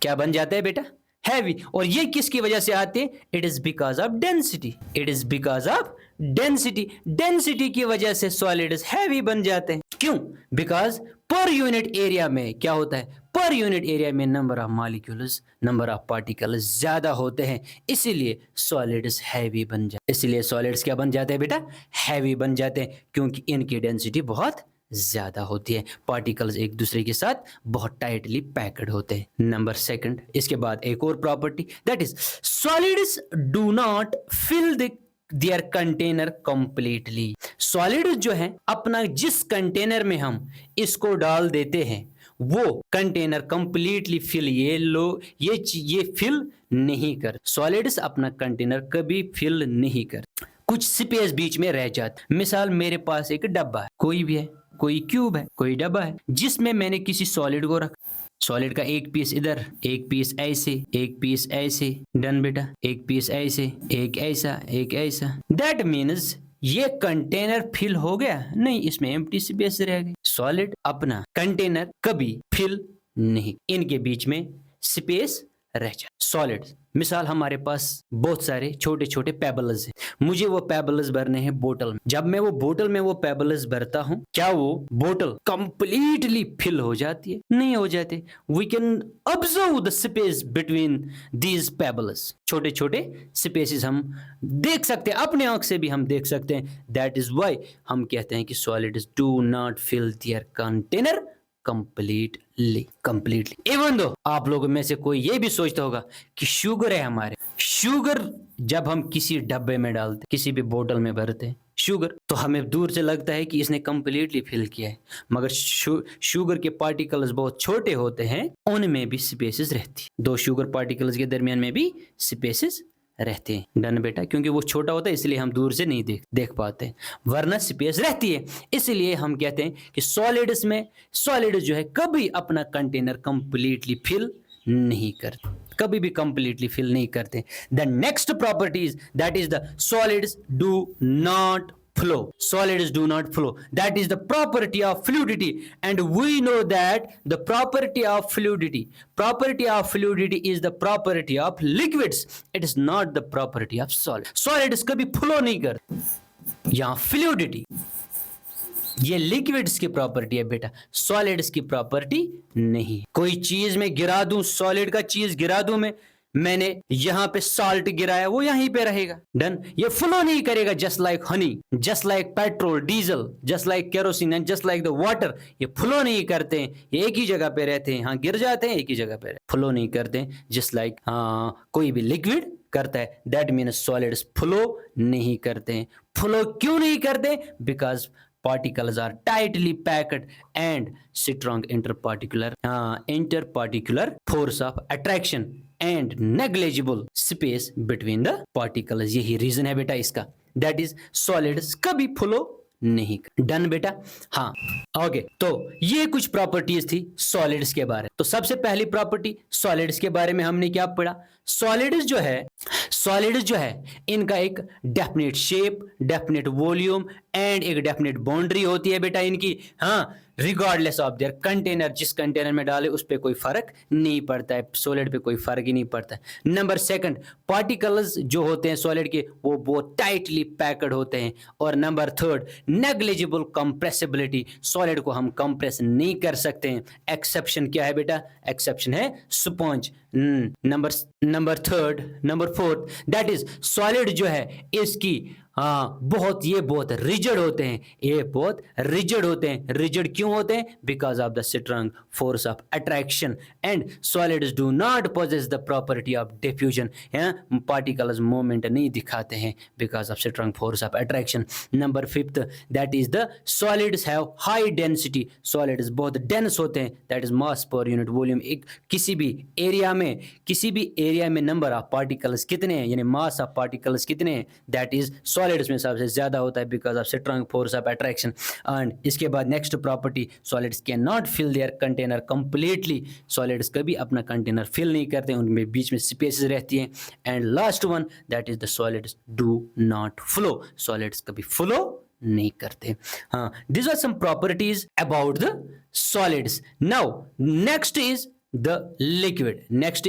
क्या बन जाते हैं बेटा? हैवी। और ये किसकी वजह से आते हैं? It is because of density, it is because of density की वजह से सॉलिड्स हैवी बन जाते हैं। क्यों? बिकॉज पर यूनिट एरिया में क्या होता है? पर यूनिट एरिया में number of molecules, number of particles ज्यादा होते हैं, इसीलिए सॉलिड्स हैवी बन जाते। इसलिए सॉलिड्स क्या बन जाते हैं बेटा? हैवी बन जाते हैं, क्योंकि इनकी डेंसिटी बहुत ज्यादा होती है, पार्टिकल्स एक दूसरे के साथ बहुत टाइटली पैक्ड होते हैं। नंबर सेकंड, इसके बाद एक और property, that is solids do not fill their container completely. Solid जो है अपना जिस कंटेनर में हम इसको डाल देते हैं वो कंटेनर कंप्लीटली फिल, ये फिल नहीं कर। सॉलिड्स अपना कंटेनर कभी फिल नहीं कर, कुछ स्पेस बीच में रह जाता। मिसाल, मेरे पास एक डब्बा है, कोई भी है, कोई क्यूब है, कोई डब्बा है, जिसमें मैंने किसी सॉलिड को रखा। सॉलिड का एक पीस इधर, एक पीस ऐसे, एक पीस ऐसे, डन बेटा, एक पीस ऐसे, एक ऐसा, एक ऐसा। दैट मीन्स ये कंटेनर फिल हो गया? नहीं, इसमें एम्प्टी स्पेस रह गई। सॉलिड अपना कंटेनर कभी फिल नहीं, इनके बीच में स्पेस रह जाए। सॉलिड, मिसाल हमारे पास बहुत सारे छोटे छोटे पेबल्स हैं, मुझे वो पेबल्स भरने हैं बोतल में। जब मैं वो बोतल में वो पेबल्स भरता हूँ, क्या वो बोतल कंप्लीटली फिल हो जाती है? नहीं हो जाते। We can observe the space between these pebbles, छोटे छोटे स्पेसेस हम देख सकते हैं, अपने आंख से भी हम देख सकते हैं। दैट इज वाई हम कहते हैं कि solids do not fill their container completely. Even though आप लोगों में से कोई ये भी सोचता होगा कि शुगर है हमारे, शुगर जब हम किसी डब्बे में डालते, किसी भी बोतल में भरते हैं शुगर, तो हमें दूर से लगता है कि इसने कंप्लीटली फिल किया है, मगर शुगर के पार्टिकल्स बहुत छोटे होते हैं, उनमें भी स्पेसेस रहती है। दो शुगर पार्टिकल्स के दरमियान में भी स्पेसेस रहते हैं। डन बेटा, क्योंकि वो छोटा होता है इसलिए हम दूर से नहीं देख पाते, वरना स्पेस रहती है। इसलिए हम कहते हैं कि सॉलिड्स में, सॉलिड जो है कभी अपना कंटेनर कंप्लीटली फिल नहीं करते, कभी भी कंप्लीटली फिल नहीं करते। The next properties that is the solids do not flow. Solids do not flow. That is the property of fluidity, and we know that the property of fluidity is the property of liquids. It is not the property of solid. Solids कभी flow नहीं करते। यहाँ fluidity ये liquids की property है बेटा, solids की property नहीं। कोई चीज में गिरा दूं, सॉलिड का चीज गिरा दूं मैंने यहां पे सॉल्ट गिराया, वो यहीं पे रहेगा। डन, ये फ्लो नहीं करेगा। Just like Honey, just like petrol, diesel, just like kerosene and just like the water, ये फ्लो नहीं करते हैं, ये एक ही जगह पे रहते हैं। हाँ, गिर जाते हैं, एक ही जगह पे फ्लो नहीं करते हैं। जस्ट लाइक कोई भी लिक्विड करता है, दैट मीन्स सॉलिड्स फ्लो नहीं करते हैं। फ्लो क्यों नहीं करते? Because particles are tightly packed and strong interparticular force of attraction and negligible space between the particles. यही रीजन है बेटा इसका, that is solids कभी flow नहीं। डन बेटा। हाँ, ओके, तो ये कुछ प्रॉपर्टीज थी सॉलिड्स के बारे में। तो सबसे पहली प्रॉपर्टी सॉलिड्स के बारे में हमने क्या पढ़ा? सॉलिड्स जो है इनका एक definite shape, definite volume and एक डेफिनेट बाउंड्री होती है बेटा इनकी। हाँ, रिगार्डलेस ऑफ देयर कंटेनर, जिस कंटेनर में डाले उस पर कोई फर्क नहीं पड़ता है, सॉलिड पे कोई फर्क ही नहीं पड़ता है। नंबर सेकंड, पार्टिकल्स जो होते हैं सॉलिड के वो बहुत टाइटली पैक्ड होते हैं। और number third, negligible compressibility, solid को हम कंप्रेस नहीं कर सकते हैं। एक्सेप्शन क्या है बेटा? एक्सेप्शन है sponge. Number fourth, that is solid जो है इसकी बहुत रिजिड होते हैं, ये बहुत रिजिड होते हैं। रिजिड क्यों होते हैं? Because of the strong force of attraction and solids do not possess the property of diffusion. Particles movement नहीं दिखाते हैं because of strong force of attraction. Number fifth, that is the solids have high density, solids बहुत dense होते हैं, that is mass per unit volume. एक किसी भी area में नंबर ऑफ पार्टिकल्स कितने हैं, यानी मास ऑफ पार्टिकल्स कितने हैं, दैट इज सॉलिड्स में सबसे ज्यादा होता है because of strong force of attraction. And इसके बाद next property, solids can not fill their container completely, solids कभी अपना कंटेनर फिल नहीं करते, उनमें बीच में स्पेसेस रहती हैं। And last one, that is the solids do not flow, solids कभी फ्लो नहीं करते। हाँ, this are some properties about the solids. Now next is the liquid. Next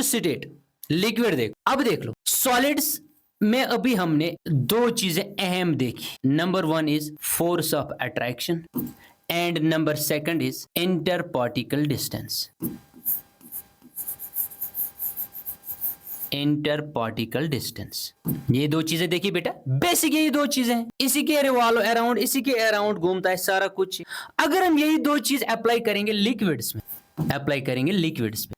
state liquid. अब देख लो, सॉलिड्स में अभी हमने दो चीजें अहम देखी। Number one is force of attraction and number second is inter particle distance. Inter particle distance, ये दो चीजें देखी बेटा, बेसिक यही दो चीजें हैं, इसी के अराउंड घूमता है सारा कुछ। अगर हम यही दो चीज अप्लाई करेंगे लिक्विड्स में,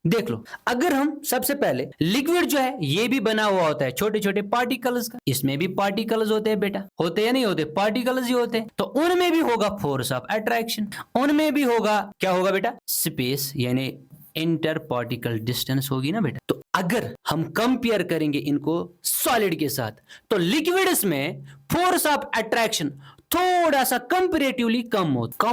देख लो, अगर हम सबसे पहले लिक्विड जो है ये भी बना हुआ होता है छोटे छोटे पार्टिकल्स का, इसमें भी पार्टिकल्स होते हैं बेटा, होते या नहीं होते? पार्टिकल्स ही होते हैं। तो उनमें भी होगा फोर्स ऑफ अट्रैक्शन, उनमें भी होगा, क्या होगा बेटा? स्पेस, यानी इंटर पार्टिकल डिस्टेंस होगी ना बेटा। तो अगर हम कंपेयर करेंगे इनको सॉलिड के साथ, तो लिक्विड्स में फोर्स ऑफ अट्रैक्शन थोड़ा सा कंपैरेटिवली कम होता,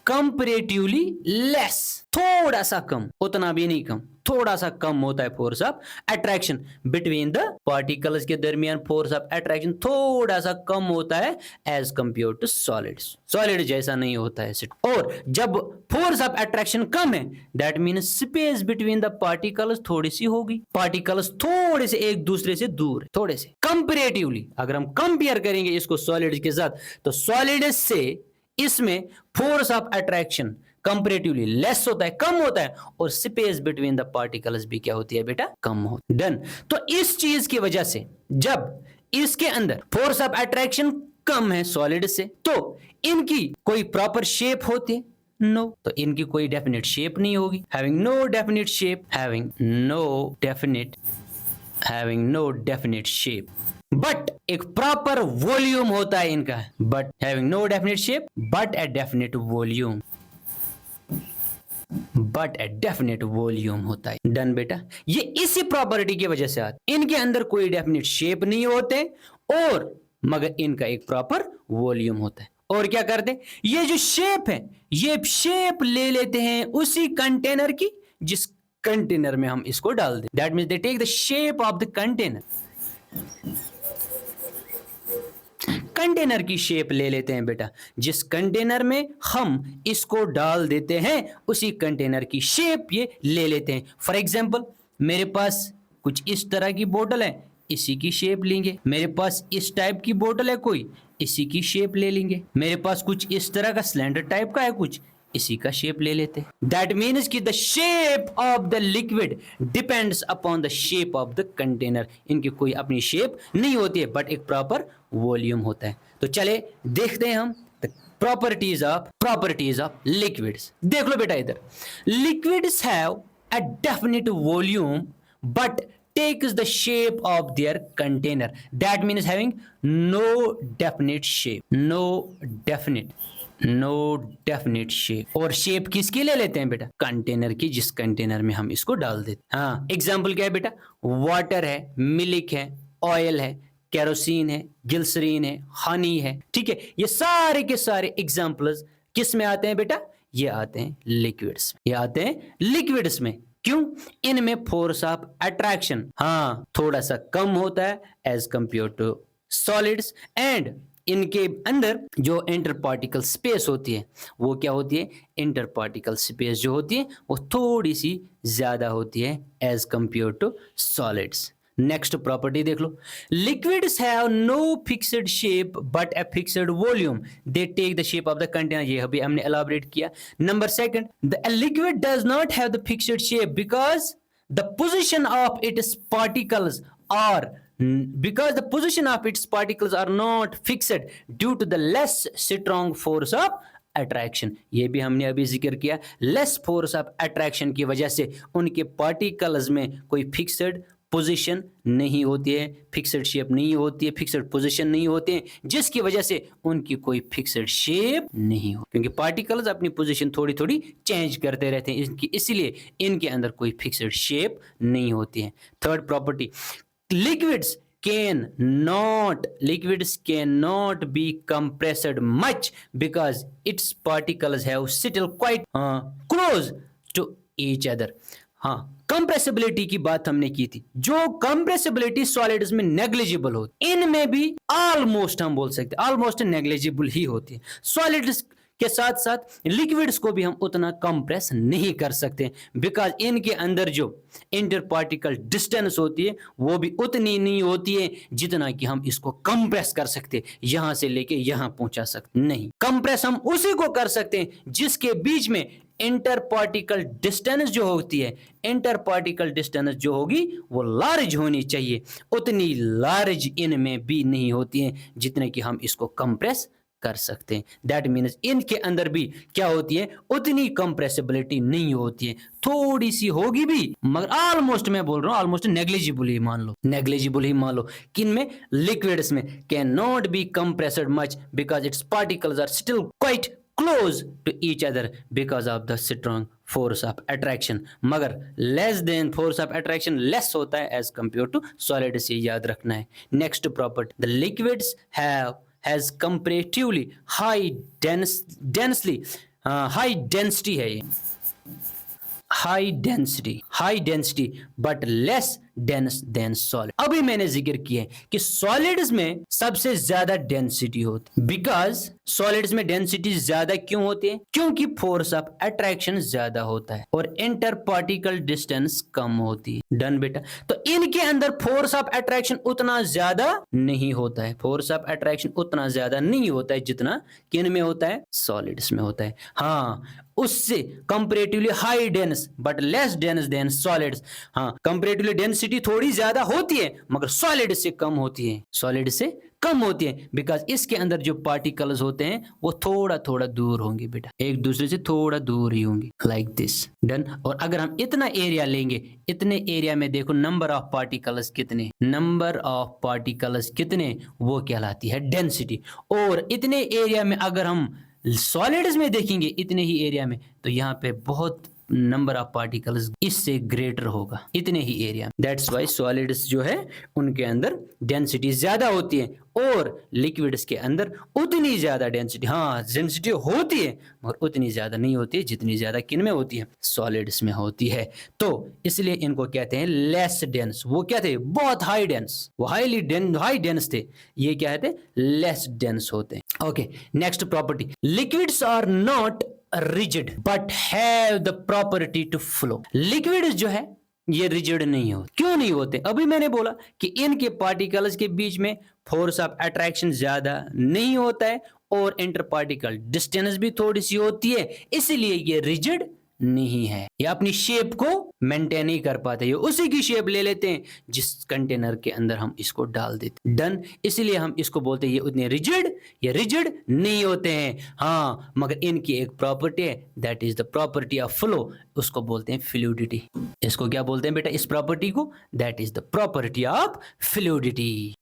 कंपैरेटिवली लेस, थोड़ा सा कम, उतना भी नहीं कम, थोड़ा सा कम होता है force of attraction between the particles के दरमियान। फोर्स ऑफ अट्रैक्शन थोड़ा सा कम होता है as compare to solids, solid जैसा नहीं होता है। और जब फोर्स ऑफ अट्रैक्शन कम है, that means space between the particles थोड़ी सी होगी, पार्टिकल्स थोड़े से एक दूसरे से दूर, थोड़े से कंपैरेटिवली। अगर हम कंपेयर करेंगे इसको सॉलिड्स के साथ, तो सॉलिड्स से इसमें force of attraction comparatively less होता है, कम होता है, और स्पेस बिटवीन द पार्टिकल्स भी क्या होती है बेटा? कम होती है। डन। तो इस चीज की वजह से जब इसके अंदर फोर्स ऑफ अट्रैक्शन कम है सॉलिड से, तो इनकी कोई प्रॉपर शेप होती है? नो, तो इनकी कोई डेफिनेट शेप नहीं होगी। Having no definite shape, having no definite shape, but एक प्रॉपर वॉल्यूम होता है इनका, but having no definite shape but a definite volume, but a definite volume होता है। डन बेटा, ये इसी प्रॉपर्टी की वजह से आता है। इनके अंदर कोई डेफिनेट शेप नहीं होते और मगर इनका एक प्रॉपर वॉल्यूम होता है। और क्या करते हैं, ये जो शेप है, ये शेप ले लेते हैं उसी कंटेनर की जिस कंटेनर में हम इसको डाल दें। That means they take the shape of the container, container की शेप ले लेते हैं बेटा, जिस कंटेनर में हम इसको डाल देते हैं उसी कंटेनर की शेप ये ले लेते हैं। फॉर एग्जांपल, मेरे पास कुछ इस तरह की बोतल है, इसी की शेप लेंगे। मेरे पास इस टाइप की बोतल है कोई, इसी की शेप ले लेंगे। मेरे पास कुछ इस तरह का सिलेंडर टाइप का है कुछ, इसी का शेप ले लेते हैं। दैट मीन्स कि the shape of the liquid depends upon the shape of the container. इनकी कोई अपनी शेप नहीं होती है बट एक प्रॉपर वॉल्यूम होता है। तो चले देखते हैं हम प्रॉपर्टीज ऑफ लिक्विड्स। देख लो बेटा इधर, liquids have a definite volume but takes the shape of their container. That means having no definite shape, no definite shape। और शेप किसकी ले लेते हैं बेटा, कंटेनर की, जिस कंटेनर में हम इसको डाल देते हैं। हाँ, एग्जाम्पल क्या है बेटा, वाटर है, मिल्क है, ऑयल है, केरोसिन है, ग्लिसरीन है, हनी है। ठीक है, ये सारे के सारे एग्जाम्पल्स किस में आते हैं बेटा, ये आते हैं लिक्विड्स, ये आते हैं लिक्विड्स में। क्यों, इनमें फोर्स ऑफ अट्रैक्शन हाँ थोड़ा सा कम होता है as compare to solids, and इनके अंदर जो इंटर पार्टिकल स्पेस होती है वो क्या होती है, इंटर पार्टिकल स्पेस जो होती है वो थोड़ी सी ज्यादा होती है as compare to solids. Next property देख लो, liquids have no fixed shape but a fixed volume, they take the shape of the container. ये अभी हमने एलाबोरेट किया। Number second, the liquid does not have the fixed shape because the position of its particles are not fixed due to the less strong force of attraction. ये भी हमने अभी जिक्र किया, लेस फोर्स ऑफ अट्रैक्शन की वजह से उनके पार्टिकल्स में कोई फिक्स्ड पोजीशन नहीं होती है, फिक्स्ड शेप नहीं होती है, फिक्स्ड पोजीशन नहीं होते हैं, जिसकी वजह से उनकी कोई फिक्स्ड शेप नहीं हो, क्योंकि पार्टिकल्स अपनी पोजीशन थोड़ी थोड़ी चेंज करते रहते हैं, इसलिए इनके अंदर कोई फिक्स्ड शेप नहीं होती है। Third property, liquids cannot be compressed much because its particles have settled quite close to each other। हाँ, कंप्रेसिबिलिटी की बात हमने की थी, जो कंप्रेसिबिलिटी सॉलिड्स में नेग्लिजिबल होती, इनमें भी ऑलमोस्ट हम बोल सकते हैं ऑलमोस्ट नेग्लिजिबल ही होती है। सॉलिड्स के साथ साथ लिक्विड्स को भी हम उतना कंप्रेस नहीं कर सकते बिकॉज इनके अंदर जो इंटर पार्टिकल डिस्टेंस होती है वो भी उतनी नहीं होती है जितना कि हम इसको कंप्रेस कर सकते, यहां से लेके यहां पहुंचा सकते नहीं। कंप्रेस हम उसी को कर सकते हैं जिसके बीच में इंटर पार्टिकल डिस्टेंस जो होती है, इंटर पार्टिकल डिस्टेंस जो होगी वो लार्ज होनी चाहिए, उतनी लार्ज इनमें भी नहीं होती है जितने कि हम इसको कंप्रेस कर सकते हैं। दैट मीन्स इनके अंदर भी क्या होती है, उतनी कंप्रेसिबिलिटी नहीं होती है, थोड़ी सी होगी भी मगर ऑलमोस्ट, मैं बोल रहा हूं ऑलमोस्ट नेग्लिजिबल ही मान लो। किन में, लिक्विड्स में can not be compressed much because its particles are still quite close to each other because of the strong force of attraction, मगर less than force of attraction less होता है as compare to solid, से याद रखना है। Next property, the liquids has comparatively high density है ये, high density but less dense than solid। अभी मैंने जिक्र किया है कि सॉलिड्स में सबसे ज्यादा डेंसिटी होती है, बिकॉज सॉलिड्स में डेंसिटी ज्यादा क्यों होती है, क्योंकि फोर्स ऑफ अट्रैक्शन ज्यादा होता है और इंटर पार्टिकल डिस्टेंस कम होती है। डन बेटा, तो इनके अंदर फोर्स ऑफ अट्रैक्शन उतना ज्यादा नहीं होता है, फोर्स ऑफ अट्रैक्शन उतना ज्यादा नहीं होता है जितना किन में होता है, सॉलिड्स में होता है। हाँ, उससे comparatively high dense but less dense then solids. हाँ, कंपैरेटिवली डेंसिटी डेंसिटी थोड़ी ज्यादा होती है मगर सॉलिड से कम होती है, सॉलिड से कम होती है, बिकॉज इसके अंदर जो पार्टिकल्स होते हैं वो थोड़ा थोड़ा दूर होंगे बेटा, एक दूसरे से थोड़ा दूर ही होंगे, लाइक दिस। डन। और अगर हम इतना एरिया लेंगे, इतने एरिया में देखो नंबर ऑफ पार्टिकल्स कितने, नंबर ऑफ पार्टिकल्स कितने, वो कहलाती है डेंसिटी। और इतने एरिया में अगर हम सॉलिड्स में देखेंगे, इतने ही एरिया में, तो यहाँ पे बहुत नंबर ऑफ पार्टिकल्स इससे ग्रेटर होगा इतने ही एरिया। दैट्स वाई सॉलिड्स जो है उनके अंदर डेंसिटी ज्यादा होती है और लिक्विड्स के अंदर उतनी ज्यादा डेंसिटी, हाँ डेंसिटी होती है मगर उतनी ज्यादा नहीं होती है जितनी ज्यादा किन में होती है, सॉलिड्स में होती है। तो इसलिए इनको कहते हैं लेस डेंस। वो क्या थे, बहुत हाई डेंस, वो हाई डेंस थे, ये क्या थे, लेस डेंस होते हैं। Okay, next property, liquids are not rigid but have the property to flow. Liquid जो है ये रिजिड नहीं होते। क्यों नहीं होते? अभी मैंने बोला कि इनके पार्टिकल्स के बीच में फोर्स ऑफ अट्रैक्शन ज्यादा नहीं होता है और इंटर पार्टिकल डिस्टेंस भी थोड़ी सी होती है, इसलिए ये रिजिड नहीं है, ये अपनी शेप को मेंटेन नहीं कर पाते, ये उसी की शेप ले लेते हैं जिस कंटेनर के अंदर हम इसको डाल देते। डन। इसलिए हम इसको बोलते हैं ये उतने रिजिड, ये रिजिड नहीं होते हैं। हाँ, मगर इनकी एक प्रॉपर्टी है, that is the property of flow, उसको बोलते हैं फ्लूइडिटी। इसको क्या बोलते हैं बेटा, इस प्रॉपर्टी को, that is the property of fluidity.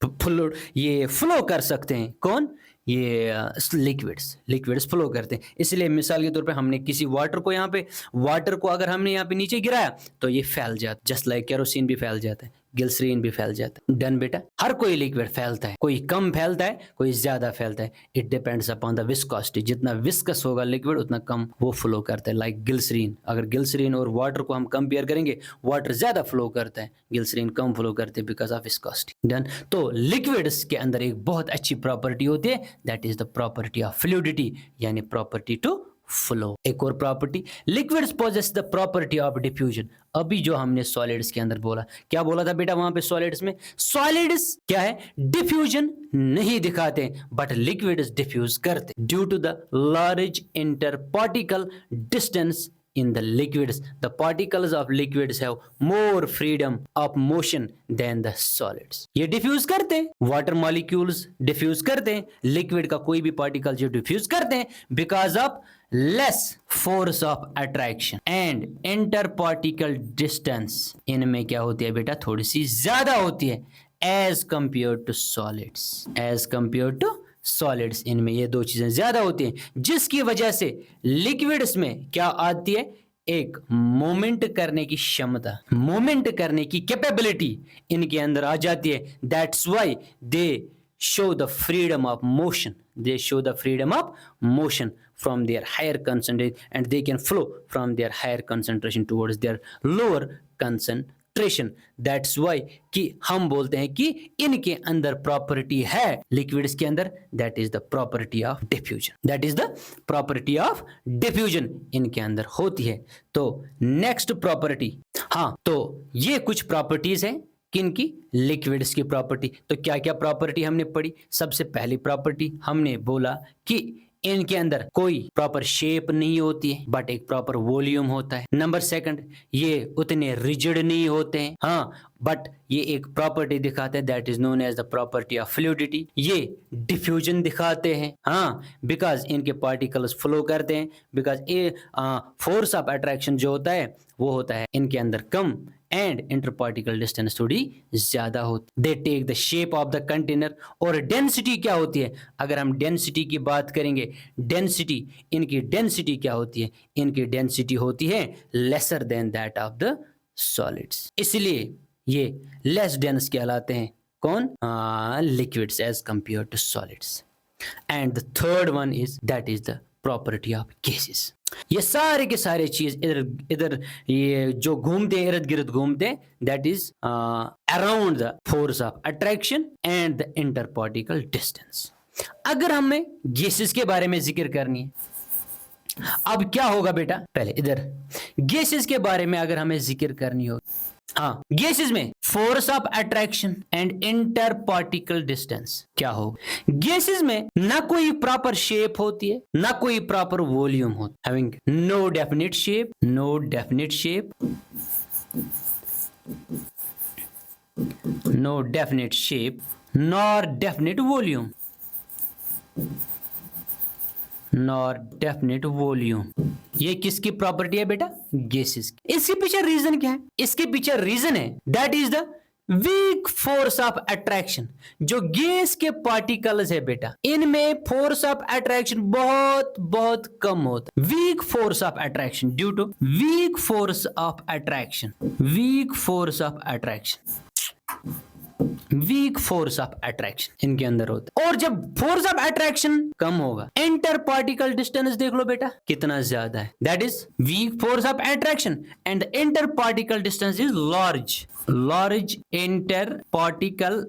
ये फ्लो कर सकते हैं, कौन, ये लिक्विड्स फ्लो करते हैं। इसलिए मिसाल के तौर पे हमने किसी वाटर को, यहाँ पे वाटर को अगर हमने यहाँ पे नीचे गिराया तो ये फैल जाता, जस्ट लाइक केरोसिन भी फैल जाता है, ग्लिसरीन भी फैल जाता है। डन बेटा। हर कोई लिक्विड फैलता है, कोई कम फैलता है, कोई ज्यादा फैलता है, it depends upon the viscosity. जितना विस्कस होगा लिक्विड उतना कम वो फ्लो करता है। लाइक ग्लिसरीन, अगर ग्लिसरीन और वाटर को हम कंपेयर करेंगे, वाटर ज्यादा फ्लो करता है, ग्लिसरीन कम फ्लो करते हैं बिकॉज ऑफ विस्कोसिटी। डन। तो लिक्विड्स के अंदर एक बहुत अच्छी प्रॉपर्टी होती है, that is the property of fluidity, यानी प्रॉपर्टी टू फ्लो। एक और property, liquids possess the property of diffusion. अभी जो हमने सॉलिड्स के अंदर बोला, क्या बोला था बेटा वहां पे सॉलिड्स में, सॉलिड्स क्या है, डिफ्यूजन नहीं दिखाते बट लिक्विड्स डिफ्यूज करते due to the large inter particle distance in the liquids. The particles of liquids have more freedom of motion than the solids. ये डिफ्यूज करते हैं, वाटर मॉलिक्यूल्स डिफ्यूज करते हैं, लिक्विड का कोई भी पार्टिकल जो डिफ्यूज करते हैं because of less force of attraction and inter particle distance. इनमें क्या होती है बेटा, थोड़ी सी ज्यादा होती है as compare to solids, as compare to solids. इनमें ये दो चीजें ज्यादा होती हैं, जिसकी वजह से लिक्विड्स में क्या आती है, एक मोमेंट करने की क्षमता, मोमेंट करने की कैपेबिलिटी इनके अंदर आ जाती है। That's why they show the freedom of motion, they show the freedom of motion from their higher concentration and they can flow from their higher concentration towards their lower concentration. That's why कि हम बोलते हैं कि इनके अंदर property है liquids के अंदर, that is the property of diffusion, that is the property of diffusion इनके अंदर होती है। तो नेक्स्ट प्रॉपर्टी, हाँ तो ये कुछ प्रॉपर्टीज हैं किनकी, लिक्विड्स की प्रॉपर्टी। तो क्या क्या प्रॉपर्टी हमने पढ़ी, सबसे पहली प्रॉपर्टी हमने बोला कि इनके अंदर कोई प्रॉपर शेप नहीं होती है बट एक प्रॉपर वॉल्यूम होता है। नंबर सेकंड, ये उतने रिजिड नहीं होते हैं, हाँ बट ये एक प्रॉपर्टी दिखाते हैं, that is known as the property of fluidity. ये डिफ्यूजन दिखाते हैं, हाँ बिकॉज इनके पार्टिकल्स फ्लो करते हैं, बिकॉज ये फोर्स ऑफ अट्रैक्शन जो होता है वो होता है इनके अंदर कम एंड इंटर पार्टिकल डिस्टेंस थोड़ी ज्यादा होती। They take the shape of the container. और डेंसिटी क्या होती है, अगर हम डेंसिटी की बात करेंगे, डेंसिटी, इनकी डेंसिटी क्या होती है, इनकी डेंसिटी होती है lesser than that of the solids, इसलिए ये लेस डेंस कहलाते हैं। कौन, liquids as compare to solids. And the third one is that is the property of gases. ये सारे के सारे चीज इधर ये जो घूमते हैं, इर्द गिर्द घूमते हैं, that is around the force of attraction and the inter particle distance. अगर हमें गैसेस के बारे में जिक्र करनी है, अब क्या होगा बेटा, पहले इधर गैसेस के बारे में अगर हमें जिक्र करनी हो, हाँ गैसेस में force of attraction and inter particle distance क्या हो, गैसेस में ना कोई प्रॉपर शेप होती है ना कोई प्रॉपर वॉल्यूम होता, having no definite shape, no definite shape no definite shape nor definite volume, nor definite volume. ये किसकी प्रॉपर्टी है बेटा? गैसेस की। इसके पीछे रीजन क्या है? इसके पीछे रीजन है that is the week force of attraction. जो गैस के पार्टिकल्स है बेटा, इनमें फोर्स ऑफ अट्रैक्शन बहुत बहुत कम होता है। Weak force of attraction, due to weak force of attraction, weak force of attraction, weak force of attraction इनके अंदर होता है। और जब फोर्स ऑफ अट्रैक्शन कम होगा, इंटर पार्टिकल डिस्टेंस देख लो बेटा कितना ज्यादा है, that is weak force of attraction and inter particle distance is large, large inter particle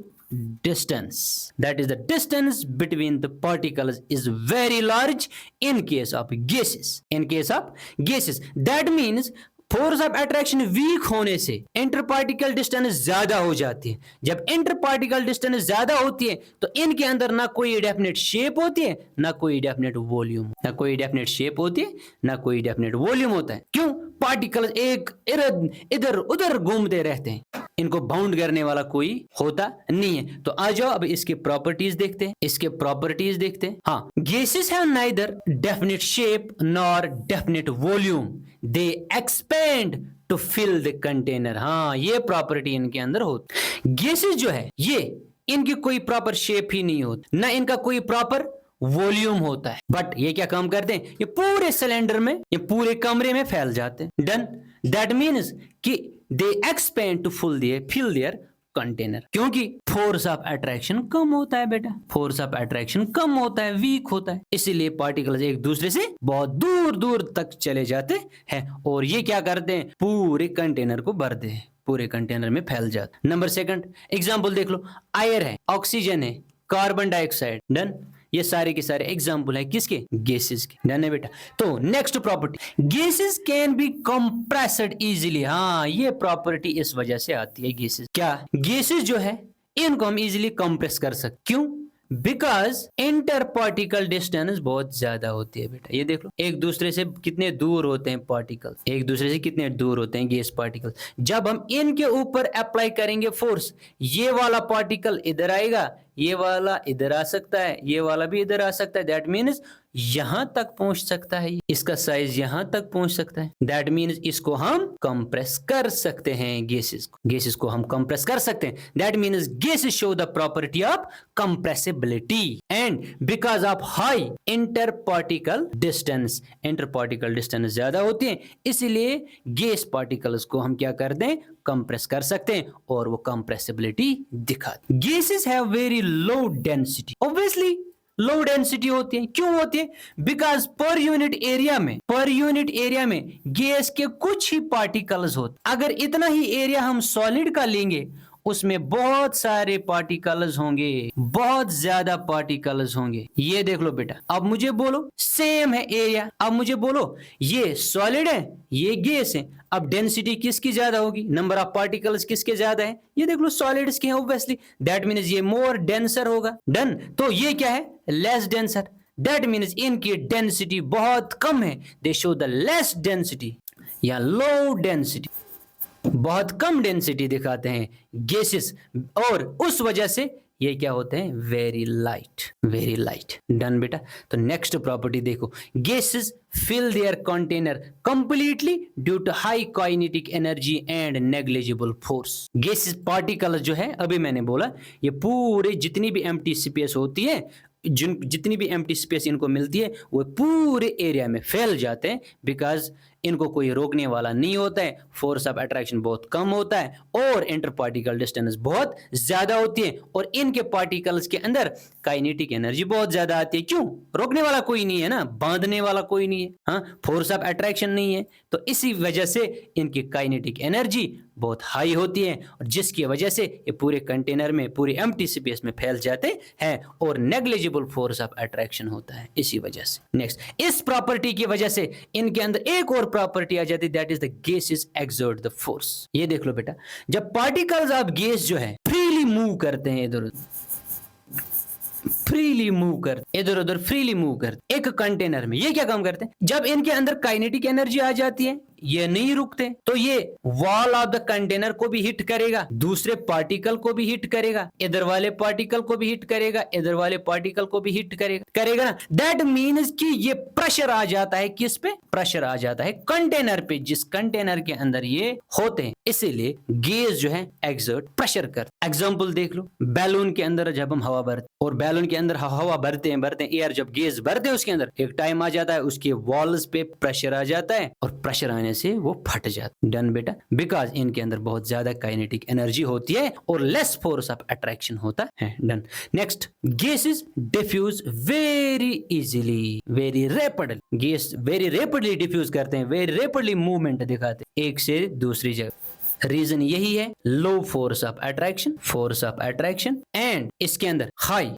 distance, that is the distance between the particles is very large in case of gases, in case of gases, that means force of attraction weak होने से inter particle distance ज्यादा हो जाती है। जब inter particle distance ज्यादा होती है तो इनके अंदर ना कोई डेफिनेट शेप होती है, ना कोई डेफिनेट वॉल्यूम, ना कोई डेफिनेट शेप होती है, ना कोई डेफिनेट वॉल्यूम होता है। क्यों? पार्टिकल्स एक इधर उधर घूमते रहते हैं, इनको बाउंड करने वाला कोई होता नहीं है। तो आ जाओ अब इसके प्रॉपर्टीज देखते हैं, इसके प्रॉपर्टीज देखते हैं। हाँ, gases have neither definite shape nor definite volume, they expand to fill the container. हाँ, ये प्रॉपर्टी इनके अंदर होती। गैसेस जो है ये इनकी कोई प्रॉपर शेप ही नहीं होती, ना इनका कोई प्रॉपर वॉल्यूम होता है, बट ये क्या काम करते हैं, ये पूरे सिलेंडर में, ये पूरे कमरे में फैल जाते हैं। डन, दैट मीन्स कि they expand to fill their container, क्योंकि फोर्स ऑफ अट्रैक्शन कम होता है बेटा, फोर्स ऑफ अट्रैक्शन कम होता है, वीक होता है, इसीलिए पार्टिकल्स एक दूसरे से बहुत दूर दूर तक चले जाते हैं और ये क्या करते हैं, पूरे कंटेनर को भरते हैं, पूरे कंटेनर में फैल जाते। नंबर सेकंड एग्जांपल देख लो, एयर है, ऑक्सीजन है, कार्बन डाइऑक्साइड। डन, ये सारे के सारे एग्जाम्पल है किसके? गैसेस के। डन है बेटा। तो next property, gases can be compressed easily. हाँ, ये प्रॉपर्टी इस वजह से आती है गैसेस, क्या गैसेस जो है इनको हम इजीली कंप्रेस कर सकते। क्यों? बिकॉज इंटर पार्टिकल डिस्टेंस बहुत ज्यादा होती है बेटा। ये देख लो, एक दूसरे से कितने दूर होते हैं पार्टिकल, एक दूसरे से कितने दूर होते हैं गैस पार्टिकल। जब हम इनके ऊपर अप्लाई करेंगे फोर्स, ये वाला पार्टिकल इधर आएगा, ये वाला इधर आ सकता है, ये वाला भी इधर आ सकता है, दैट मीन्स यहां तक पहुंच सकता है, इसका साइज यहां तक पहुंच सकता है, दैट मीन्स इसको हम कंप्रेस कर सकते हैं, गैसेस को हम कंप्रेस कर सकते हैं। That means gases show the property of compressibility and because of high inter particle distance, inter particle distance ज्यादा होती है, इसलिए गैस पार्टिकल्स को हम क्या कर दें, कंप्रेस कर सकते हैं और वो कंप्रेसिबिलिटी दिखाते। Gases have very low density, obviously low density होती है। क्यों होती है? बिकॉज पर यूनिट एरिया में गैस के कुछ ही पार्टिकल्स होते। अगर इतना ही एरिया हम सॉलिड का लेंगे, उसमें बहुत सारे पार्टिकल्स होंगे, बहुत ज्यादा पार्टिकल्स होंगे। ये देख लो बेटा, अब मुझे बोलो सेम है एरिया, अब मुझे बोलो ये सॉलिड है, ये गैस है, अब डेंसिटी किसकी ज्यादा होगी, नंबर ऑफ पार्टिकल्स किसके ज्यादा है? ये देख लो सॉलिड्स के हैं ऑब्वियसली, दैट मीन्स ये मोर डेंसर होगा। डन, तो ये क्या है, लेस डेंसर, दैट मीन्स इनकी डेंसिटी बहुत कम है, दे शो द लेस डेंसिटी या लो डेंसिटी, बहुत कम डेंसिटी दिखाते हैं गैसेस, और उस वजह से ये क्या होते हैं, very light, very light. Done बेटा। तो नेक्स्ट प्रॉपर्टी देखो, gases fill their container completely due to high kinetic energy and negligible force. Gases particle जो है, अभी मैंने बोला, ये पूरे जितनी भी एम्प्टी स्पेस होती है, जितनी भी एम्प्टी स्पेस इनको मिलती है, वो पूरे एरिया में फैल जाते हैं, बिकॉज इनको कोई रोकने वाला नहीं होता है, फोर्स ऑफ अट्रैक्शन बहुत कम होता है और इंटर पार्टिकल डिस्टेंस बहुत ज्यादा होती है, और इनके पार्टिकल्स के अंदर काइनेटिक एनर्जी बहुत ज्यादा आती है। क्यों? रोकने वाला कोई नहीं है ना, बांधने वाला कोई नहीं है, हाँ, फोर्स ऑफ अट्रैक्शन नहीं है, तो इसी वजह से इनकी काइनेटिक एनर्जी बहुत हाई होती है, और जिसकी वजह से ये पूरे कंटेनर में, पूरे एम्प्टी स्पेस में फैल जाते हैं और नेग्लिजिबल फोर्स ऑफ अट्रैक्शन होता है इसी वजह से। नेक्स्ट, इस प्रॉपर्टी की वजह से इनके अंदर एक और प्रॉपर्टी आ जाती है, that is the gases exert the force. ये देख लो बेटा, जब पार्टिकल्स ऑफ गैस जो है फ्रीली मूव करते हैं, इधर उधर फ्रीली मूव करते एक कंटेनर में, ये क्या काम करते हैं, जब इनके अंदर काइनेटिक एनर्जी आ जाती है, ये नहीं रुकते तो ये वॉल ऑफ द कंटेनर को भी हिट करेगा, दूसरे पार्टिकल को भी हिट करेगा, इधर वाले पार्टिकल को भी हिट करेगा, इधर वाले पार्टिकल को भी हिट करेगा ना। दैट मीन्स कि ये प्रेशर आ जाता है, किस पे प्रेशर आ जाता है, कंटेनर पे, जिस कंटेनर के अंदर ये होते हैं। इसीलिए गैस जो है एक्सर्ट प्रेशर कर। एग्जांपल देख लो, बैलून के अंदर जब हम हवा भरते और बैलून के अंदर हवा भरते हैं एयर जब गैस भरते हैं उसके अंदर एक टाइम आ जाता है उसके वॉल्स पे प्रेशर आ जाता है और प्रेशर आने से वो फट जाता है। डन बेटा, बिकॉज इनके अंदर बहुत ज्यादा काइनेटिक एनर्जी होती है और लेस फोर्स ऑफ अट्रैक्शन होता है। डन। Next, gases diffuse very easily, very rapidly. Gas very rapidly diffuse करते हैं, वेरी रैपिडली मूवमेंट दिखाते हैं एक से दूसरी जगह। रीजन यही है, लो फोर्स ऑफ अट्रैक्शन एंड इसके अंदर high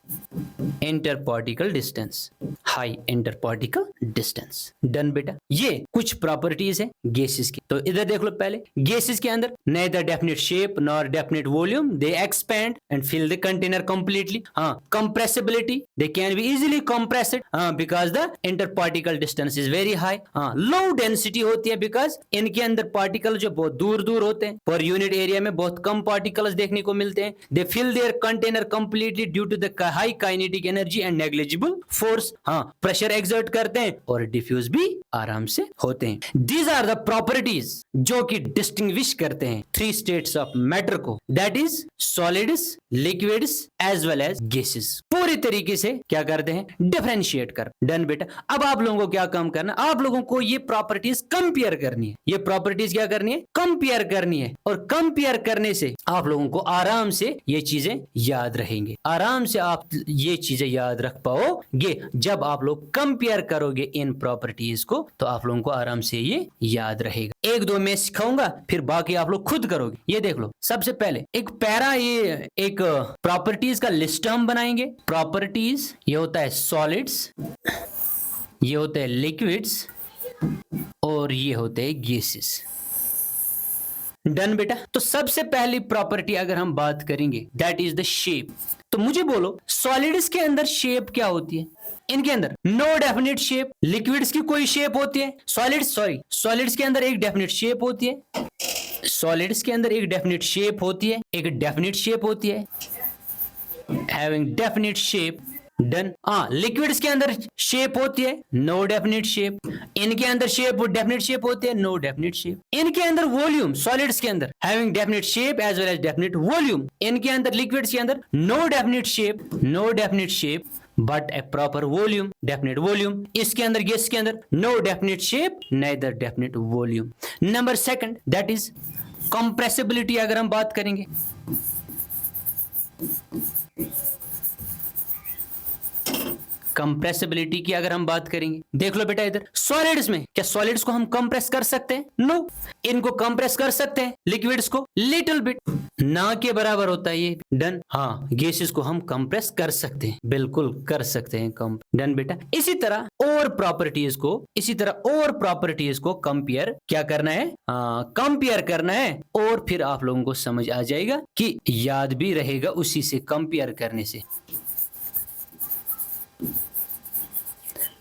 inter particle distance, high inter particle distance. Done बेटा, ये कुछ प्रॉपर्टीज है गैसेस की। तो इधर देख लो, पहले गैसेस के अंदर neither definite shape nor definite volume, they expand and fill the container completely. Compressibility, they can be easily compressed because the interparticle distance is very high. Low density होती है because इनके अंदर पार्टिकल जो बहुत दूर दूर होते हैं, पर यूनिट एरिया में बहुत कम पार्टिकल्स देखने को मिलते हैं। They fill their container completely due to the high kinetic energy and negligible force. Pressure exert करते हैं और डिफ्यूज भी आराम से होते हैं। These are the properties जो कि डिस्टिंग्विश करते हैं थ्री स्टेट्स ऑफ मैटर को, that is solids, liquids as well as gases. पूरी तरीके से क्या करते हैं, डिफरेंशिएट कर। डन बेटा, अब आप लोगों को क्या काम करना, आप लोगों को ये प्रॉपर्टीज कंपेयर करनी है। ये प्रॉपर्टीज क्या करनी है, कंपेयर करनी है। और कंपेयर करने से आप लोगों को आराम से ये चीजें याद रहेंगे, आराम से आप ये चीजें याद रख पाओगे। जब आप लोग कंपेयर करोगे इन प्रॉपर्टीज को तो आप लोगों को आराम से ये याद रहेगा। एक दो मैं सिखाऊंगा, फिर बाकी आप लोग खुद करोगे। ये देख लो, सबसे पहले एक पैरा, ये एक प्रॉपर्टीज का लिस्ट हम बनाएंगे। प्रॉपर्टीज, ये होता है सॉलिड्स, ये होते हैं लिक्विड्स और ये होते हैं गैसेस। डन बेटा, तो सबसे पहली प्रॉपर्टी अगर हम बात करेंगे दैट इज द शेप। तो मुझे बोलो, सॉलिड्स के अंदर शेप क्या होती है, इनके अंदर नो डेफिनेट शेप। लिक्विड्स की कोई शेप होती है, सॉलिड्स के अंदर एक डेफिनेट शेप होती है, सॉलिड्स के अंदर एक डेफिनेट शेप होती है, एक डेफिनेट शेप होती है, having definite shape. Done. Liquids के अंदर शेप होती है, नो डेफिनेट शेप। इनके अंदर शेप डेफिनेट शेप होती है, नो डेफिनेट शेप। इनके अंदर वॉल्यूम, सॉलिड्स के अंदर having definite shape as well as definite volume. इनके अंदर लिक्विड्स के अंदर no definite shape but a proper volume, definite volume. इसके अंदर गैस के अंदर no definite shape, neither definite volume. Number second, that is compressibility. अगर हम बात करेंगे, कंप्रेसिबिलिटी की अगर हम बात करेंगे, देख लो बेटा इधर सॉलिड्स में, क्या सॉलिड्स को हम कंप्रेस कर सकते हैं? नो। इनको कंप्रेस कर सकते हैं, लिक्विड्स को लिटिल बिट, ना के बराबर होता है ये। डन। गैसेस को हम कंप्रेस कर सकते हैं, बिल्कुल कर सकते हैं डन बेटा। इसी तरह और प्रॉपर्टीज को कंपेयर क्या करना है, कंपेयर करना है और फिर आप लोगों को समझ आ जाएगा कि याद भी रहेगा उसी से, कंपेयर करने से,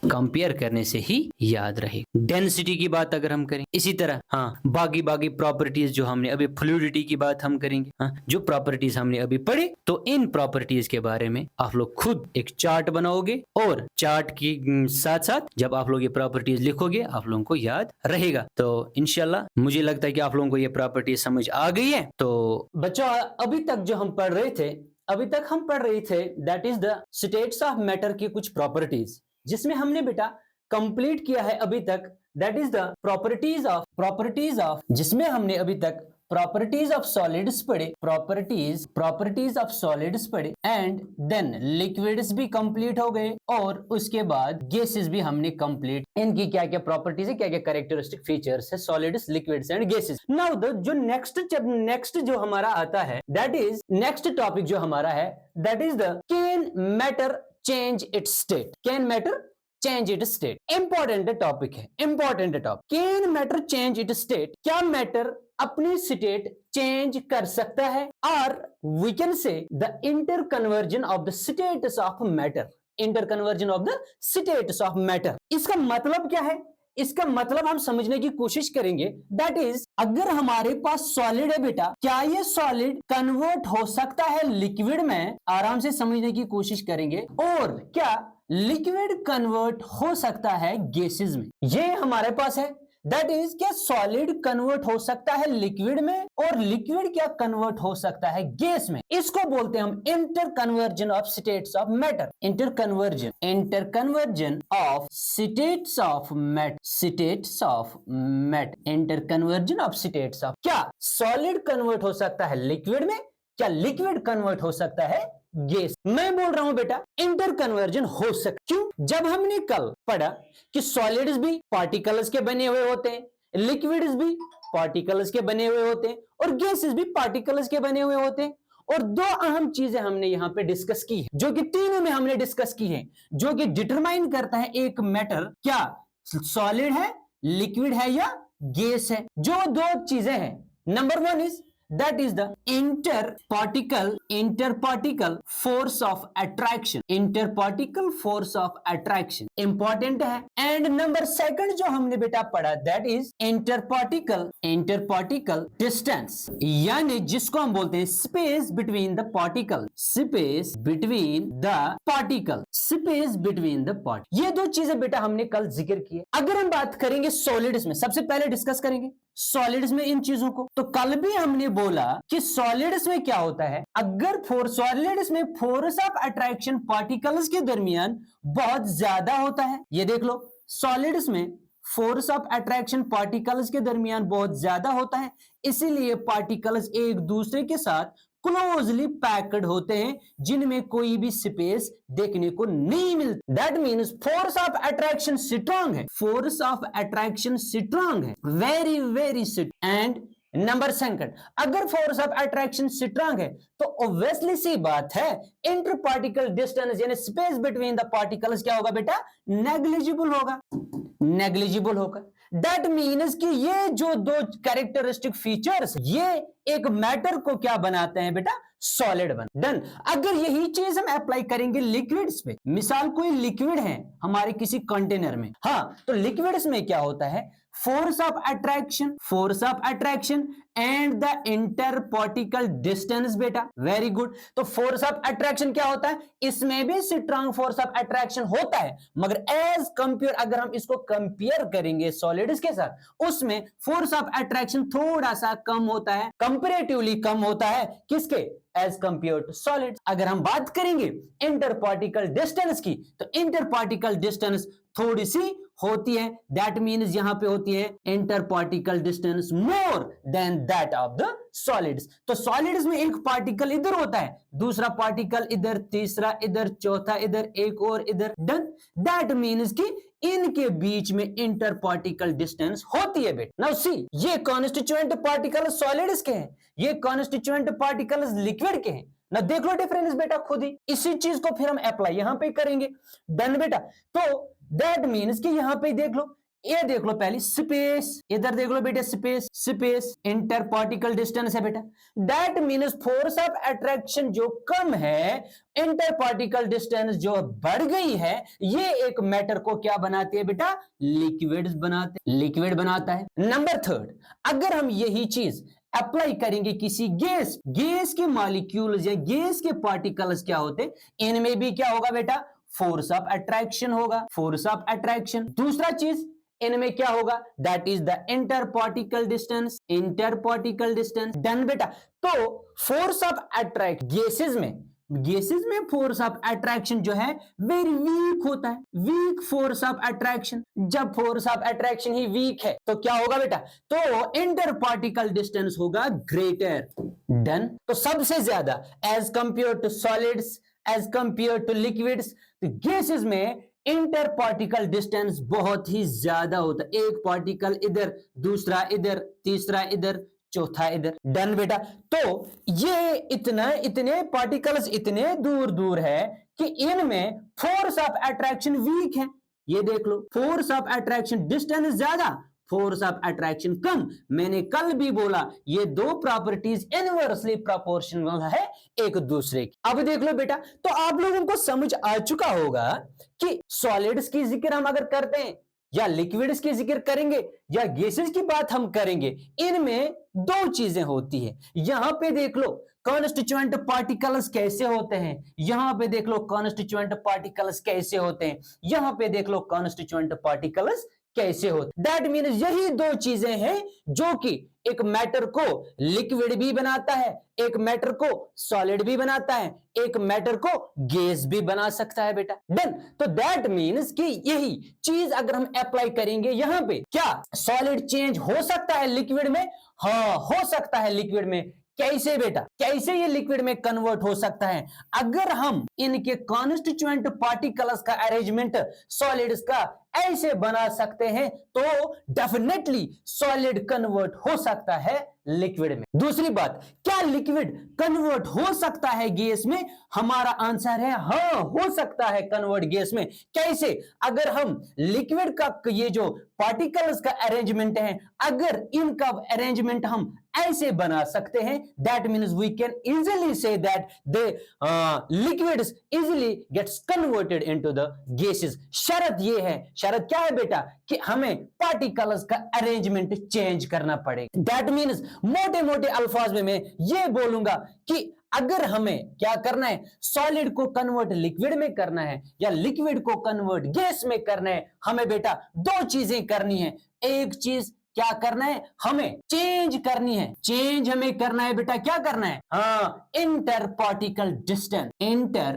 कंपेयर करने से ही याद रहेगा। डेंसिटी की बात अगर हम करें, इसी तरह बाकी प्रॉपर्टीज जो हमने अभी, फ्लूइडिटी की बात हम करेंगे। जो प्रॉपर्टीज हमने अभी पढ़े, तो इन प्रॉपर्टीज के बारे में आप लोग खुद एक चार्ट बनाओगे और चार्ट के साथ साथ जब आप लोग ये प्रॉपर्टीज लिखोगे आप लोगों को याद रहेगा। तो इंशाल्लाह मुझे लगता है कि आप लोगों को ये प्रॉपर्टीज समझ आ गई है। तो बच्चों, अभी तक जो हम पढ़ रहे थे that is the states of matter की कुछ प्रॉपर्टीज, जिसमें हमने बेटा कंप्लीट किया है अभी तक, that is the properties of, जिसमें हमने अभी तक प्रॉपर्टीज ऑफ सॉलिड्स पढ़े, प्रॉपर्टीज ऑफ सॉलिड्स पढ़े, एंड देन लिक्विड्स भी कंप्लीट हो गए और उसके बाद गैसेस भी हमने कंप्लीट, इनकी क्या क्या प्रॉपर्टीज है, क्या क्या कैरेक्टरिस्टिक फीचर्स है, solids, liquids and gases. Now the जो नेक्स्ट जो हमारा आता है, दैट इज नेक्स्ट टॉपिक जो हमारा है, that is the can matter change its state, can matter change its state. Important topic है, can matter change its state, क्या मैटर अपनी स्टेट चेंज कर सकता है? और we can say the interconversion of the states of matter, इसका मतलब क्या है? इसका मतलब हम समझने की कोशिश करेंगे। दैट इज, अगर हमारे पास सॉलिड है बेटा, क्या ये सॉलिड कन्वर्ट हो सकता है लिक्विड में? आराम से समझने की कोशिश करेंगे। और क्या लिक्विड कन्वर्ट हो सकता है गैसेस में? ये हमारे पास है। दैट इज, क्या सॉलिड कन्वर्ट हो सकता है लिक्विड में, और लिक्विड क्या कन्वर्ट हो सकता है गैस में? इसको बोलते हैं हम inter conversion of states of matter. Inter conversion of states of matter, states of matter, inter conversion of states of. क्या सॉलिड कन्वर्ट हो सकता है लिक्विड में? क्या लिक्विड कन्वर्ट हो सकता है गैस? मैं बोल रहा हूं बेटा इंटर कन्वर्जन हो सकता। क्यों? जब हमने कल पढ़ा कि सॉलिड्स भी पार्टिकल्स के बने हुए होते हैं, लिक्विड्स भी पार्टिकल्स के बने हुए होते हैं, और गैसेस भी पार्टिकल्स के बने हुए होते हैं। और दो अहम चीजें हमने यहां पे डिस्कस की है, जो कि तीनों में हमने डिस्कस की है, जो कि डिटरमाइन करता है एक मैटर क्या सॉलिड है, लिक्विड है या गैस है। जो दो चीजें हैं, number one is that is the interparticle force of attraction, interparticle force of attraction important है। एंड नंबर सेकंड जो हमने बेटा पढ़ा, दैट इज इंटरपार्टिकल डिस्टेंस, यानी जिसको हम बोलते हैं space between the particle, space between the particle, space between the particle. ये दो चीजें बेटा हमने कल जिक्र किए। अगर हम बात करेंगे सॉलिड्स में, सबसे पहले डिस्कस करेंगे सॉलिड्स में इन चीजों को। तो कल भी हमने बोला कि सॉलिड्स में क्या होता है, अगर सॉलिड्स में फोर्स ऑफ अट्रैक्शन पार्टिकल्स के दरमियान बहुत ज्यादा होता है। ये देख लो, सॉलिड्स में फोर्स ऑफ अट्रैक्शन पार्टिकल्स के दरमियान बहुत ज्यादा होता है, इसीलिए पार्टिकल्स एक दूसरे के साथ क्लोजली पैक्ड होते हैं, जिनमें कोई भी स्पेस देखने को नहीं मिलती। That means force of attraction strong है, फोर्स ऑफ अट्रैक्शन स्ट्रांग है, very very strong. And number second, अगर फोर्स ऑफ अट्रैक्शन स्ट्रांग है तो ऑब्वियसली सी बात है इंटर पार्टिकल डिस्टेंस यानी स्पेस बिटवीन द पार्टिकल्स क्या होगा बेटा, नेग्लिजिबल होगा, नेग्लिजिबल होगा। दैट मीन्स कि ये जो दो कैरेक्टरिस्टिक फीचर्स ये एक मैटर को क्या बनाते हैं बेटा, सॉलिड बन। डन। अगर यही चीज हम अप्लाई करेंगे लिक्विड्स पे, मिसाल कोई लिक्विड है हमारे किसी कंटेनर में, हाँ, तो लिक्विड्स में क्या होता है, force of attraction and the inter particle distance बेटा, वेरी गुड। तो फोर्स ऑफ अट्रैक्शन क्या होता है, इसमें भी स्ट्रांग फोर्स ऑफ अट्रैक्शन होता है, मगर एज कंपेयर, अगर हम इसको कंपेयर करेंगे सॉलिड्स के साथ, उसमें फोर्स ऑफ अट्रैक्शन थोड़ा सा कम होता है, कंपैरेटिवली कम होता है, किसके, एज कंपेयर टू सॉलिड। अगर हम बात करेंगे इंटर पार्टिकल डिस्टेंस की, तो इंटर पार्टिकल डिस्टेंस थोड़ी सी होती है, दैट मीन्स यहां पे होती है inter particle distance more than that of the solids. तो सॉलिड्स में एक पार्टिकल इधर होता है, दूसरा पार्टिकल इधर, तीसरा इधर, चौथा इधर, एक और इधर। डन। दैट मीन्स कि इनके बीच में इंटर पार्टिकल डिस्टेंस होती है बेटा। नाउ सी, ये कॉन्स्टिट्यूएंट पार्टिकल सॉलिड्स के हैं, ये कॉन्स्टिट्यूएंट पार्टिकल्स लिक्विड के हैं ना। देख लो डिफरेंस बेटा खुद ही, इसी चीज को फिर हम अप्लाई यहां पे करेंगे। डन बेटा। तो दैट मीन्स कि यहां पे देख लो, ये देख लो पहले स्पेस, इधर देख लो बेटा स्पेस इंटर पार्टिकल डिस्टेंस है बेटा। That means force of attraction जो कम है, इंटर पार्टिकल डिस्टेंस जो बढ़ गई है, ये एक मैटर को क्या बनाती है बेटा, लिक्विड बनाता है। नंबर थर्ड, अगर हम यही चीज अप्लाई करेंगे किसी गैस के मॉलिक्यूल्स या गैस के पार्टिकल्स क्या होते, इनमें भी क्या होगा बेटा, फोर्स ऑफ अट्रैक्शन होगा, फोर्स ऑफ अट्रैक्शन। दूसरा चीज इनमें क्या होगा, that is the inter particle distance. Done बेटा। तो फोर्स ऑफ अट्रैक्ट गैसेस में फोर्स ऑफ अट्रैक्शन जो है वेरी वीक होता है, वीक फोर्स ऑफ अट्रैक्शन। जब फोर्स ऑफ अट्रैक्शन ही वीक है तो क्या होगा बेटा, तो इंटर पार्टिकल डिस्टेंस होगा ग्रेटर। डन। तो सबसे ज्यादा as compare to solids, as compare two liquids, तो गैसेस में इंटर पार्टिकल डिस्टेंस बहुत ही ज्यादा होता है, एक पार्टिकल इधर, दूसरा इधर, तीसरा इधर, चौथा इधर। डन बेटा। तो ये इतने पार्टिकल्स इतने दूर दूर है कि इनमें फोर्स ऑफ अट्रैक्शन वीक है। ये देख लो, फोर्स ऑफ अट्रैक्शन डिस्टेंस ज्यादा, फोर्स ऑफ अट्रैक्शन कम। मैंने कल भी बोला ये दो प्रॉपर्टीज इनवर्सली प्रोपोर्शनल है एक दूसरे की। अब देख लो बेटा, तो आप लोगों को समझ आ चुका होगा कि सॉलिड्स की जिक्र हम अगर करते हैं या लिक्विड्स की जिक्र करेंगे या गैसेस की बात हम करेंगे, इनमें दो चीजें होती है। यहां पे देख लो कॉन्स्टिट्यूएंट पार्टिकल्स कैसे होते हैं, यहां पे देख लो कॉन्स्टिट्यूएंट पार्टिकल्स कैसे होते हैं, यहां पे देख लो कॉन्स्टिट्यूएंट पार्टिकल्स कैसे होते। दैट मीन यही दो चीजें हैं जो कि एक मैटर को लिक्विड भी बनाता है, एक मैटर को सॉलिड भी बनाता है, एक मैटर को गैस भी बना सकता है बेटा। डन। तो दैट मीन्स कि यही चीज अगर हम अप्लाई करेंगे यहां पे, क्या सॉलिड चेंज हो सकता है लिक्विड में? हाँ, हो सकता है लिक्विड में। कैसे बेटा, कैसे ये लिक्विड में कन्वर्ट हो सकता है? अगर हम इनके कॉन्स्टिट्यूएंट पार्टिकल्स का अरेंजमेंट सॉलिड्स का ऐसे बना सकते हैं तो डेफिनेटली सॉलिड कन्वर्ट हो सकता है लिक्विड में। दूसरी बात, क्या लिक्विड कन्वर्ट हो सकता है गैस में? हमारा आंसर है हाँ, हो सकता है कन्वर्ट गैस में। कैसे? अगर हम लिक्विड का ये जो पार्टिकल्स का अरेंजमेंट है, अगर इनका अरेंजमेंट हम ऐसे बना सकते हैं, that means we can easily say that the liquids easily gets converted into the gases. शर्त ये है, शर्त क्या है बेटा, कि हमें पार्टिकल्स का अरेंजमेंट चेंज करना पड़ेगा। दैट मीन्स मोटे मोटे अल्फाज में मैं ये बोलूंगा कि अगर हमें क्या करना है, सॉलिड को कन्वर्ट लिक्विड में करना है या लिक्विड को कन्वर्ट गैस में करना है, हमें बेटा दो चीजें करनी है। एक चीज क्या करना है, हमें चेंज करनी है। चेंज हमें करना है बेटा, क्या करना है? हाँ, inter particle distance, inter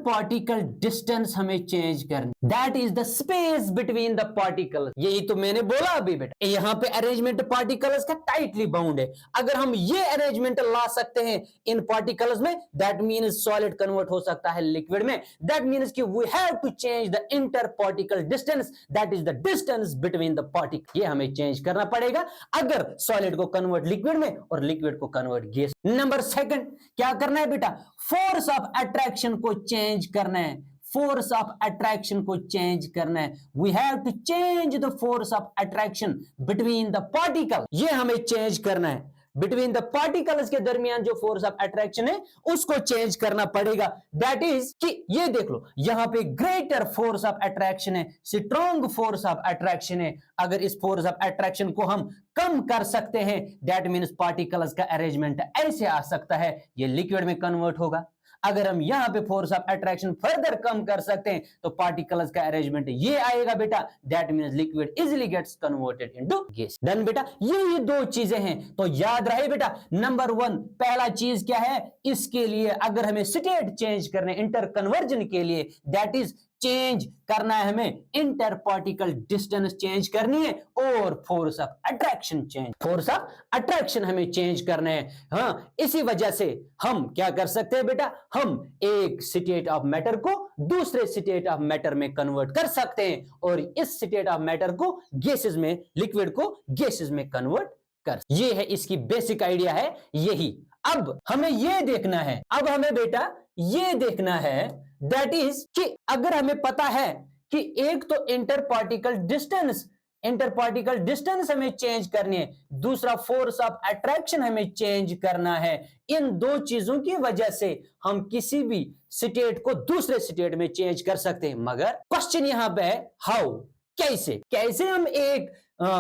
particle distance हमें चेंज करनी। That is the space between the particle. यही तो मैंने बोला अभी बेटा, यहाँ पे अरेंजमेंट पार्टिकल्स का टाइटली बाउंड है। अगर हम ये अरेंजमेंट ला सकते हैं इन पार्टिकल्स में, दैट मीन्स सॉलिड कन्वर्ट हो सकता है लिक्विड में। दैट मीन्स कि we have to change the inter particle distance, that is the distance between the particle. ये हमें चेंज करना पड़ेगा अगर सॉलिड को कन्वर्ट लिक्विड में और लिक्विड को कन्वर्ट गैस। नंबर सेकंड, क्या करना है बेटा? फोर्स ऑफ अट्रैक्शन को चेंज करना है। फोर्स ऑफ अट्रैक्शन को चेंज करना है। We have to change the force of attraction between the particle. ये हमें चेंज करना है। बिटवीन द पार्टिकल्स के दरमियान जो फोर्स ऑफ अट्रैक्शन है उसको चेंज करना पड़ेगा। दैट इज कि ये देख लो, यहां पे ग्रेटर फोर्स ऑफ अट्रैक्शन है, स्ट्रॉन्ग फोर्स ऑफ अट्रैक्शन है। अगर इस फोर्स ऑफ अट्रैक्शन को हम कम कर सकते हैं, दैट मीन्स पार्टिकल्स का अरेंजमेंट ऐसे आ सकता है, ये लिक्विड में कन्वर्ट होगा। अगर हम यहां पे फोर्स ऑफ अट्रैक्शन फर्दर कम कर सकते हैं तो पार्टिकल्स का अरेंजमेंट ये आएगा बेटा, that means liquid easily gets converted into gas. Done बेटा, ये दो चीजें हैं तो याद रहे बेटा। नंबर 1 पहला चीज क्या है, इसके लिए अगर हमें स्टेट चेंज करने इंटर कन्वर्जन के लिए, दैट इज चेंज करना है हमें, इंटर पार्टिकल डिस्टेंस चेंज करनी है और force of attraction change, force of attraction हमें चेंज करना है। हाँ, इसी वजह से हम क्या कर सकते हैं बेटा, हम एक स्टेट ऑफ मैटर को दूसरे स्टेट ऑफ मैटर में कन्वर्ट कर सकते हैं और इस स्टेट ऑफ मैटर को गैसेस में, लिक्विड को गैसेस में कन्वर्ट कर। ये है इसकी बेसिक आइडिया है यही। अब हमें ये देखना है, अब हमें बेटा ये देखना है, दैट इज कि अगर हमें पता है कि एक तो इंटर पार्टिकल डिस्टेंस हमें चेंज करनी है, दूसरा फोर्स ऑफ अट्रैक्शन हमें चेंज करना है। इन दो चीजों की वजह से हम किसी भी स्टेट को दूसरे स्टेट में चेंज कर सकते हैं। मगर क्वेश्चन यहां पे है हाउ, कैसे हम एक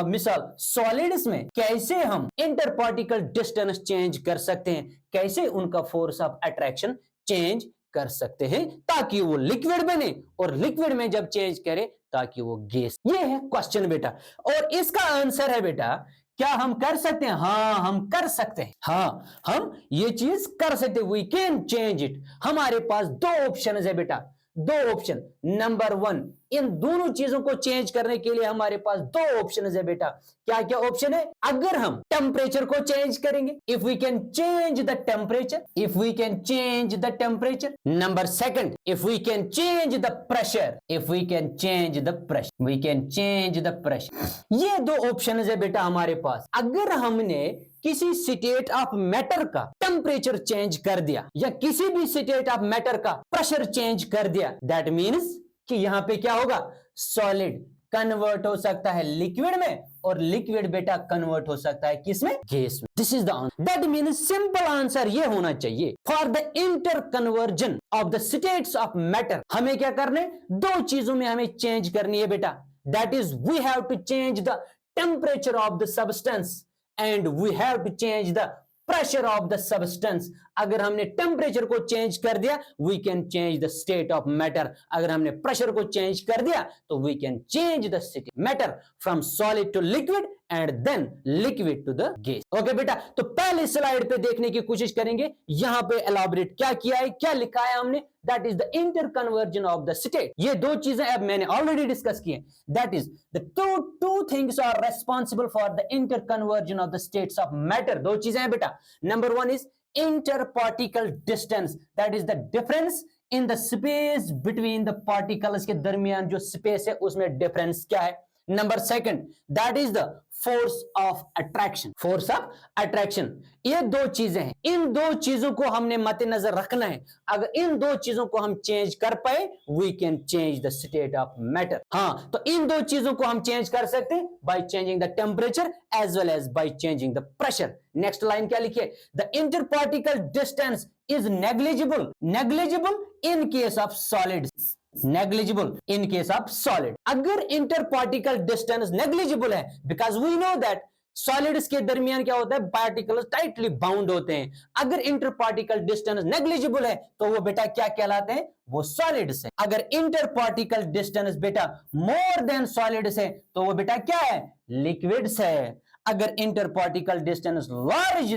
मिसाल सॉलिड्स में कैसे हम इंटर पार्टिकल डिस्टेंस चेंज कर सकते हैं, कैसे उनका फोर्स ऑफ अट्रैक्शन चेंज कर सकते हैं ताकि वो लिक्विड बने और लिक्विड में जब चेंज करे ताकि वो गैस। ये है क्वेश्चन बेटा और इसका आंसर है बेटा, क्या हम कर सकते हैं? हाँ, हम कर सकते हैं। हाँ, हम ये चीज कर सकते हैं, वी कैन चेंज इट। हमारे पास दो ऑप्शन है बेटा, दो ऑप्शन। नंबर 1, इन दोनों चीजों को चेंज करने के लिए हमारे पास दो ऑप्शन है बेटा। क्या क्या ऑप्शन है? अगर हम टेम्परेचर को चेंज करेंगे, if we can change the temperature, if we can change the temperature. Number 2, if we can change the pressure, if we can change the pressure, we can change the pressure. ये दो option है बेटा हमारे पास। अगर हमने किसी state of matter का temperature change कर दिया या किसी भी स्टेट ऑफ मैटर का प्रेशर चेंज कर दिया, दैट मीन्स कि यहां पे क्या होगा, सॉलिड कन्वर्ट हो सकता है लिक्विड में, और लिक्विड बेटा कन्वर्ट हो सकता है किसमें? गैस में। This is the answer. That means simple answer ये होना चाहिए, for the inter conversion of the states of matter हमें क्या करने, दो चीजों में हमें चेंज करनी है बेटा। That is we have to change the temperature of the substance and we have to change the pressure of the substance. अगर हमने टेम्परेचर को चेंज कर दिया we can change the state of matter, अगर हमने प्रेशर को change कर दिया तो we can change the state matter from solid to liquid and then liquid to the gas. Okay बेटा, तो पहले स्लाइड पे देखने की कोशिश करेंगे, यहां पे एलॉबरेट क्या किया है, क्या लिखा है हमने, that is the inter conversion of the state. ये दो चीजें अब मैंने ऑलरेडी डिस्कस की है, that is the two things are responsible for the inter conversion of the states of matter. दो चीजें हैं बेटा, number one is interparticle distance, that is the difference in the space between the particles के दरमियान जो space है उसमें difference क्या है। Number second, that is the force of attraction, force of attraction. ये दो चीजें हैं, इन दो चीजों को हमने मद्देनजर रखना है। अगर इन दो चीजों को हम चेंज कर पाए we can change the state of matter. हाँ, तो इन दो चीजों को हम चेंज कर सकते हैं by changing the temperature as well as by changing the pressure. Next line क्या लिखिए, the interparticle distance is negligible, negligible in case of solids, negligible in case of solid. अगर इंटरपार्टिकल डिस्टेंस नेग्लिजिबल है, because we know that solids के दरमियान क्या होता है, particles tightly bound होते हैं। अगर इंटरपार्टिकल डिस्टेंस नेग्लिजिबल है तो वो बेटा क्या कहलाते हैं, वो सॉलिड्स है। अगर इंटरपार्टिकल डिस्टेंस बेटा मोर देन सॉलिड्स है तो वो बेटा क्या है, लिक्विड्स है। अगर interparticle distance large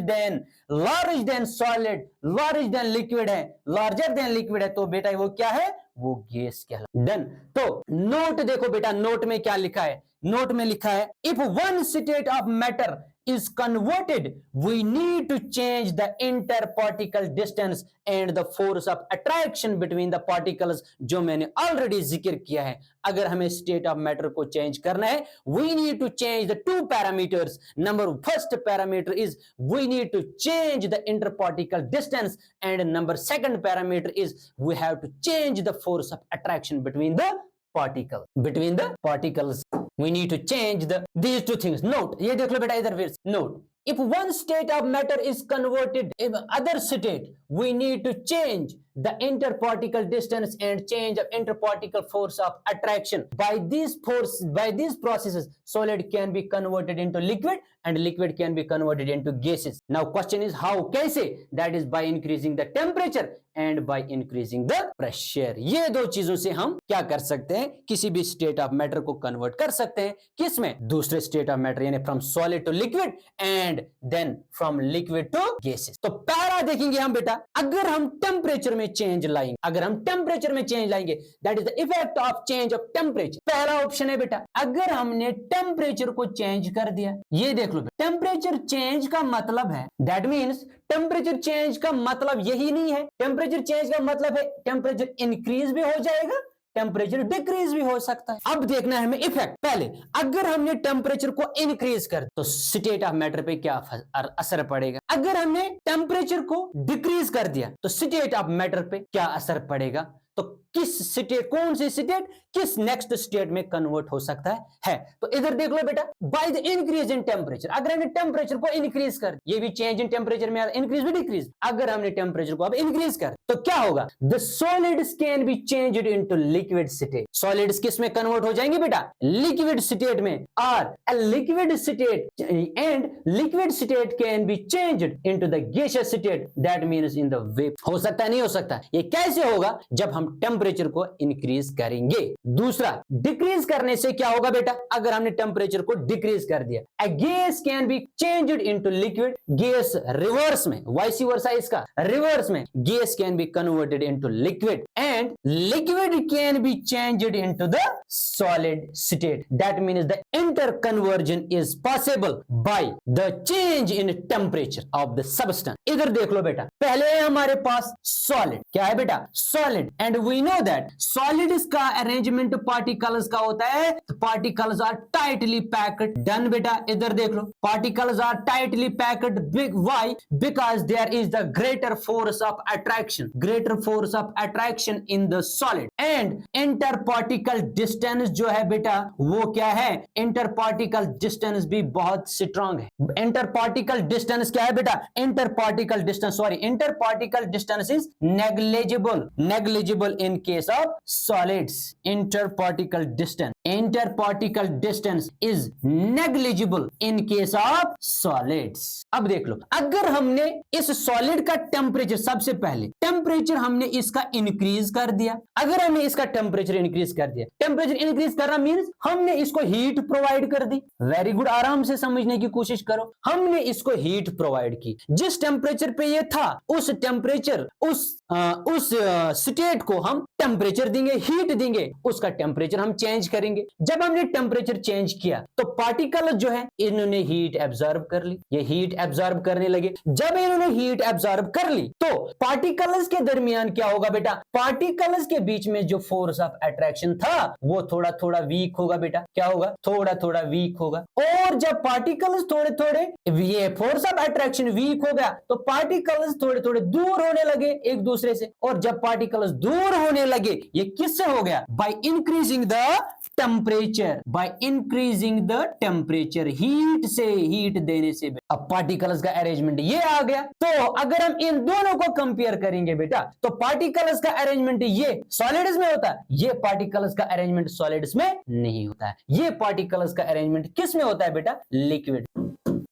than solid, large than liquid है, लार्जर देन लिक्विड है तो बेटा वो क्या है, वो गैस कहलाता है। डन। तो नोट देखो बेटा, नोट में क्या लिखा है, नोट में लिखा है if one state of matter is converted we need to change the interparticle distance and the force of attraction between the particles, जो मैंने ऑलरेडी जिक्र किया है। अगर हमें स्टेट ऑफ मैटर को चेंज करना है we need to change the two parameters. number first parameter is we need to change the interparticle distance and number second parameter is we have to change the force of attraction between the particles. We need to change these two things. Note, ये देख लो बेटा इधर फिर note, if one state of matter is converted in other state we need to change the interparticle distance and change of interparticle force of attraction. By these processes solid can be converted into liquid and liquid can be converted into gases. Now question is how, कैसे, that is by increasing the temperature and by increasing the pressure. ये दो चीजों से हम क्या कर सकते हैं, किसी भी स्टेट ऑफ मैटर को कन्वर्ट कर सकते हैं, किसमें, दूसरे स्टेट ऑफ मैटर, यानी from solid to liquid and then from liquid to gases. तो पहला देखेंगे हम बेटा, अगर हम टेम्परेचर में चेंज लाएंगे, अगर हम टेम्परेचर में चेंज लाएंगे that is the effect of change of temperature. पहला ऑप्शन है बेटा, अगर हमने टेम्परेचर को चेंज कर दिया, ये देख लो, टेम्परेचर चेंज का मतलब है, दैट मीन्स टेम्परेचर चेंज का मतलब यही नहीं है, टेम्परेचर चेंज का मतलब है टेम्परेचर इंक्रीज भी हो जाएगा, टेम्परेचर डिक्रीज भी हो सकता है। अब देखना है हमें इफेक्ट। पहले अगर हमने टेम्परेचर को इंक्रीज कर तो स्टेट ऑफ मैटर पे क्या असर पड़ेगा, अगर हमने टेम्परेचर को डिक्रीज कर दिया तो स्टेट ऑफ मैटर पे क्या असर पड़ेगा, तो किस स्टेट, कौन सी स्टेट किस नेक्स्ट स्टेट में कन्वर्ट हो सकता है। तो इधर देख लो बेटा, by the increase in temperature, अगर हमने टेम्परेचर को इंक्रीज कर, ये भी चेंज इन टेम्परेचर में इंक्रीज भी डिक्रीज, अगर हमने टेम्परेचर को अब इंक्रीज कर तो क्या होगा, the solids can be changed into liquid state. Solids किस में कन्वर्ट हो जाएंगे बेटा, लिक्विड स्टेट में, और a liquid state and liquid state can be changed into the gaseous state, that means in the vapour. हो सकता है, नहीं हो सकता, ये कैसे होगा, जब हम टेम्परेचर को इंक्रीज करेंगे। दूसरा, डिक्रीज करने से क्या होगा बेटा, अगर हमने टेम्परेचर को डिक्रीज कर दिया, a gas can be changed into liquid, gas reverse में, वाइस वर्सा इसका रिवर्स में, gas can be converted into liquid and liquid can be changed into the solid state, that means the inter conversion is possible by the change in temperature of the substance. इधर देख लो बेटा, पहले है हमारे पास solid, क्या है बेटा, solid, and we know that solids का अरेंजमेंट पार्टिकल्स का होता है, तो particles are tightly packed. Done बेटा, इधर देख लो, particles are tightly packed, big why, because there is the greater force of attraction, greater force of attraction in the solid and inter particle distance distance जो है बेटा वो क्या है, इंटर पार्टिकल डिस्टेंस भी बहुत स्ट्रांग है। इंटर पार्टिकल डिस्टेंस क्या है बेटा, inter particle distance is negligible in case of solids. Inter particle distance is negligible in case of solids. अब देख लो, अगर हमने इस सॉलिड का टेम्परेचर, सबसे पहले टेम्परेचर हमने इसका इंक्रीज कर दिया, अगर हमने इसका टेम्परेचर इंक्रीज कर दिया, टेम्परेचर इंक्रीज करना मींस हमने इसको हीट प्रोवाइड कर दी। वेरी गुड, आराम से समझने की कोशिश करो। हमने इसको हीट प्रोवाइड की, जिस टेम्परेचर पे ये था उस टेम्परेचर उस स्टेट को हम टेम्परेचर देंगे, हीट देंगे, उसका टेम्परेचर हम चेंज करेंगे। जब हमने टेम्परेचर चेंज किया तो पार्टिकल जो है इन्होंने हीट एब्जॉर्ब कर ली, ये हीट एब्जॉर्ब करने लगे। जब इन्होंने हीट एब्जॉर्ब कर ली तो पार्टिकल्स के दरमियान क्या होगा बेटा, पार्टिकल्स के बीच में जो फोर्स ऑफ अट्रैक्शन था वो थोड़ा थोड़ा वीक होगा बेटा। क्या होगा, थोड़ा थोड़ा वीक होगा। और जब पार्टिकल्स थोड़े थोड़े, ये फोर्स ऑफ अट्रैक्शन वीक हो गया तो पार्टिकल्स थोड़े थोड़े दूर होने लगे एक दूसरे से। और जब पार्टिकल्स दूर होने लगे, ये किससे हो गया, bye increasing the temperature, heat से, हीट देने से। अब पार्टिकल्स का अरेंजमेंट ये आ गया। तो अगर हम इन दोनों को कंपेयर करेंगे बेटा, तो पार्टिकल्स का अरेंजमेंट ये सॉलिड्स में होता है, ये पार्टिकल्स का अरेंजमेंट सॉलिड्स में नहीं होता है। ये पार्टिकल्स का अरेंजमेंट किस में होता है बेटा, लिक्विड।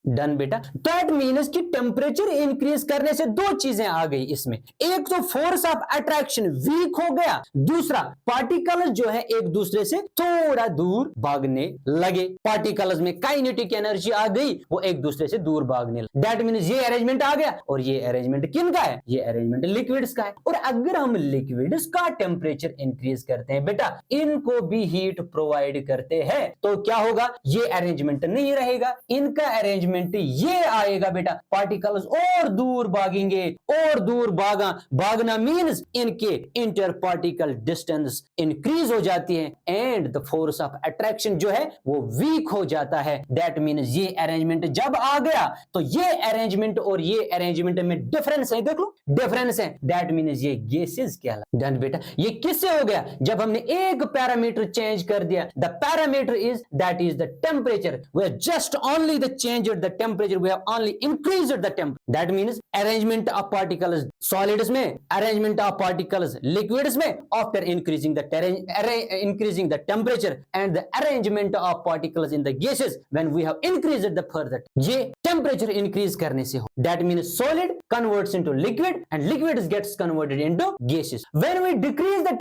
डन बेटा। दैट मीन्स कि टेम्परेचर इंक्रीज करने से दो चीजें आ गई इसमें, एक तो फोर्स ऑफ अट्रैक्शन वीक हो गया, दूसरा पार्टिकल्स जो है एक दूसरे से थोड़ा दूर भागने लगे। पार्टिकल्स में काइनेटिक एनर्जी आ गई, वो एक दूसरे से दूर भागने लगे। दैट मीन्स ये अरेंजमेंट आ गया। और ये अरेंजमेंट किन का है, ये अरेंजमेंट लिक्विड्स का है। और अगर हम लिक्विड्स का टेम्परेचर इंक्रीज करते हैं बेटा, इनको भी हीट प्रोवाइड करते हैं, तो क्या होगा, ये अरेंजमेंट नहीं रहेगा, इनका अरेंजमेंट ये आएगा बेटा। पार्टिकल्स और दूर भागेंगे, और दूर भागना मींस इनके इंटर पार्टिकल डिस्टेंस इंक्रीज हो जाती है and the force of attraction जो है वो वीक हो जाता है। दैट मीन्स ये अरेंजमेंट जब आ गया तो ये अरेंजमेंट और ये अरेंजमेंट में डिफरेंस है, देख लो डिफरेंस है। दैट मीन्स ये गैसेस कहलाते हैं। डन बेटा। ये किससे हो गया, जब हमने एक पैरामीटर चेंज कर दिया। The parameter is that is the temperature, we are just only the change the temperature, we have only increased the temperature. That means arrangement of particles solids में, arrangement of particles liquids में, after increasing the temperature and the arrangement of particles in the gases when we have increased the further, ये temperature increase करने से हो। That means solid converts into liquid and liquid gets converted into gases. When we decrease the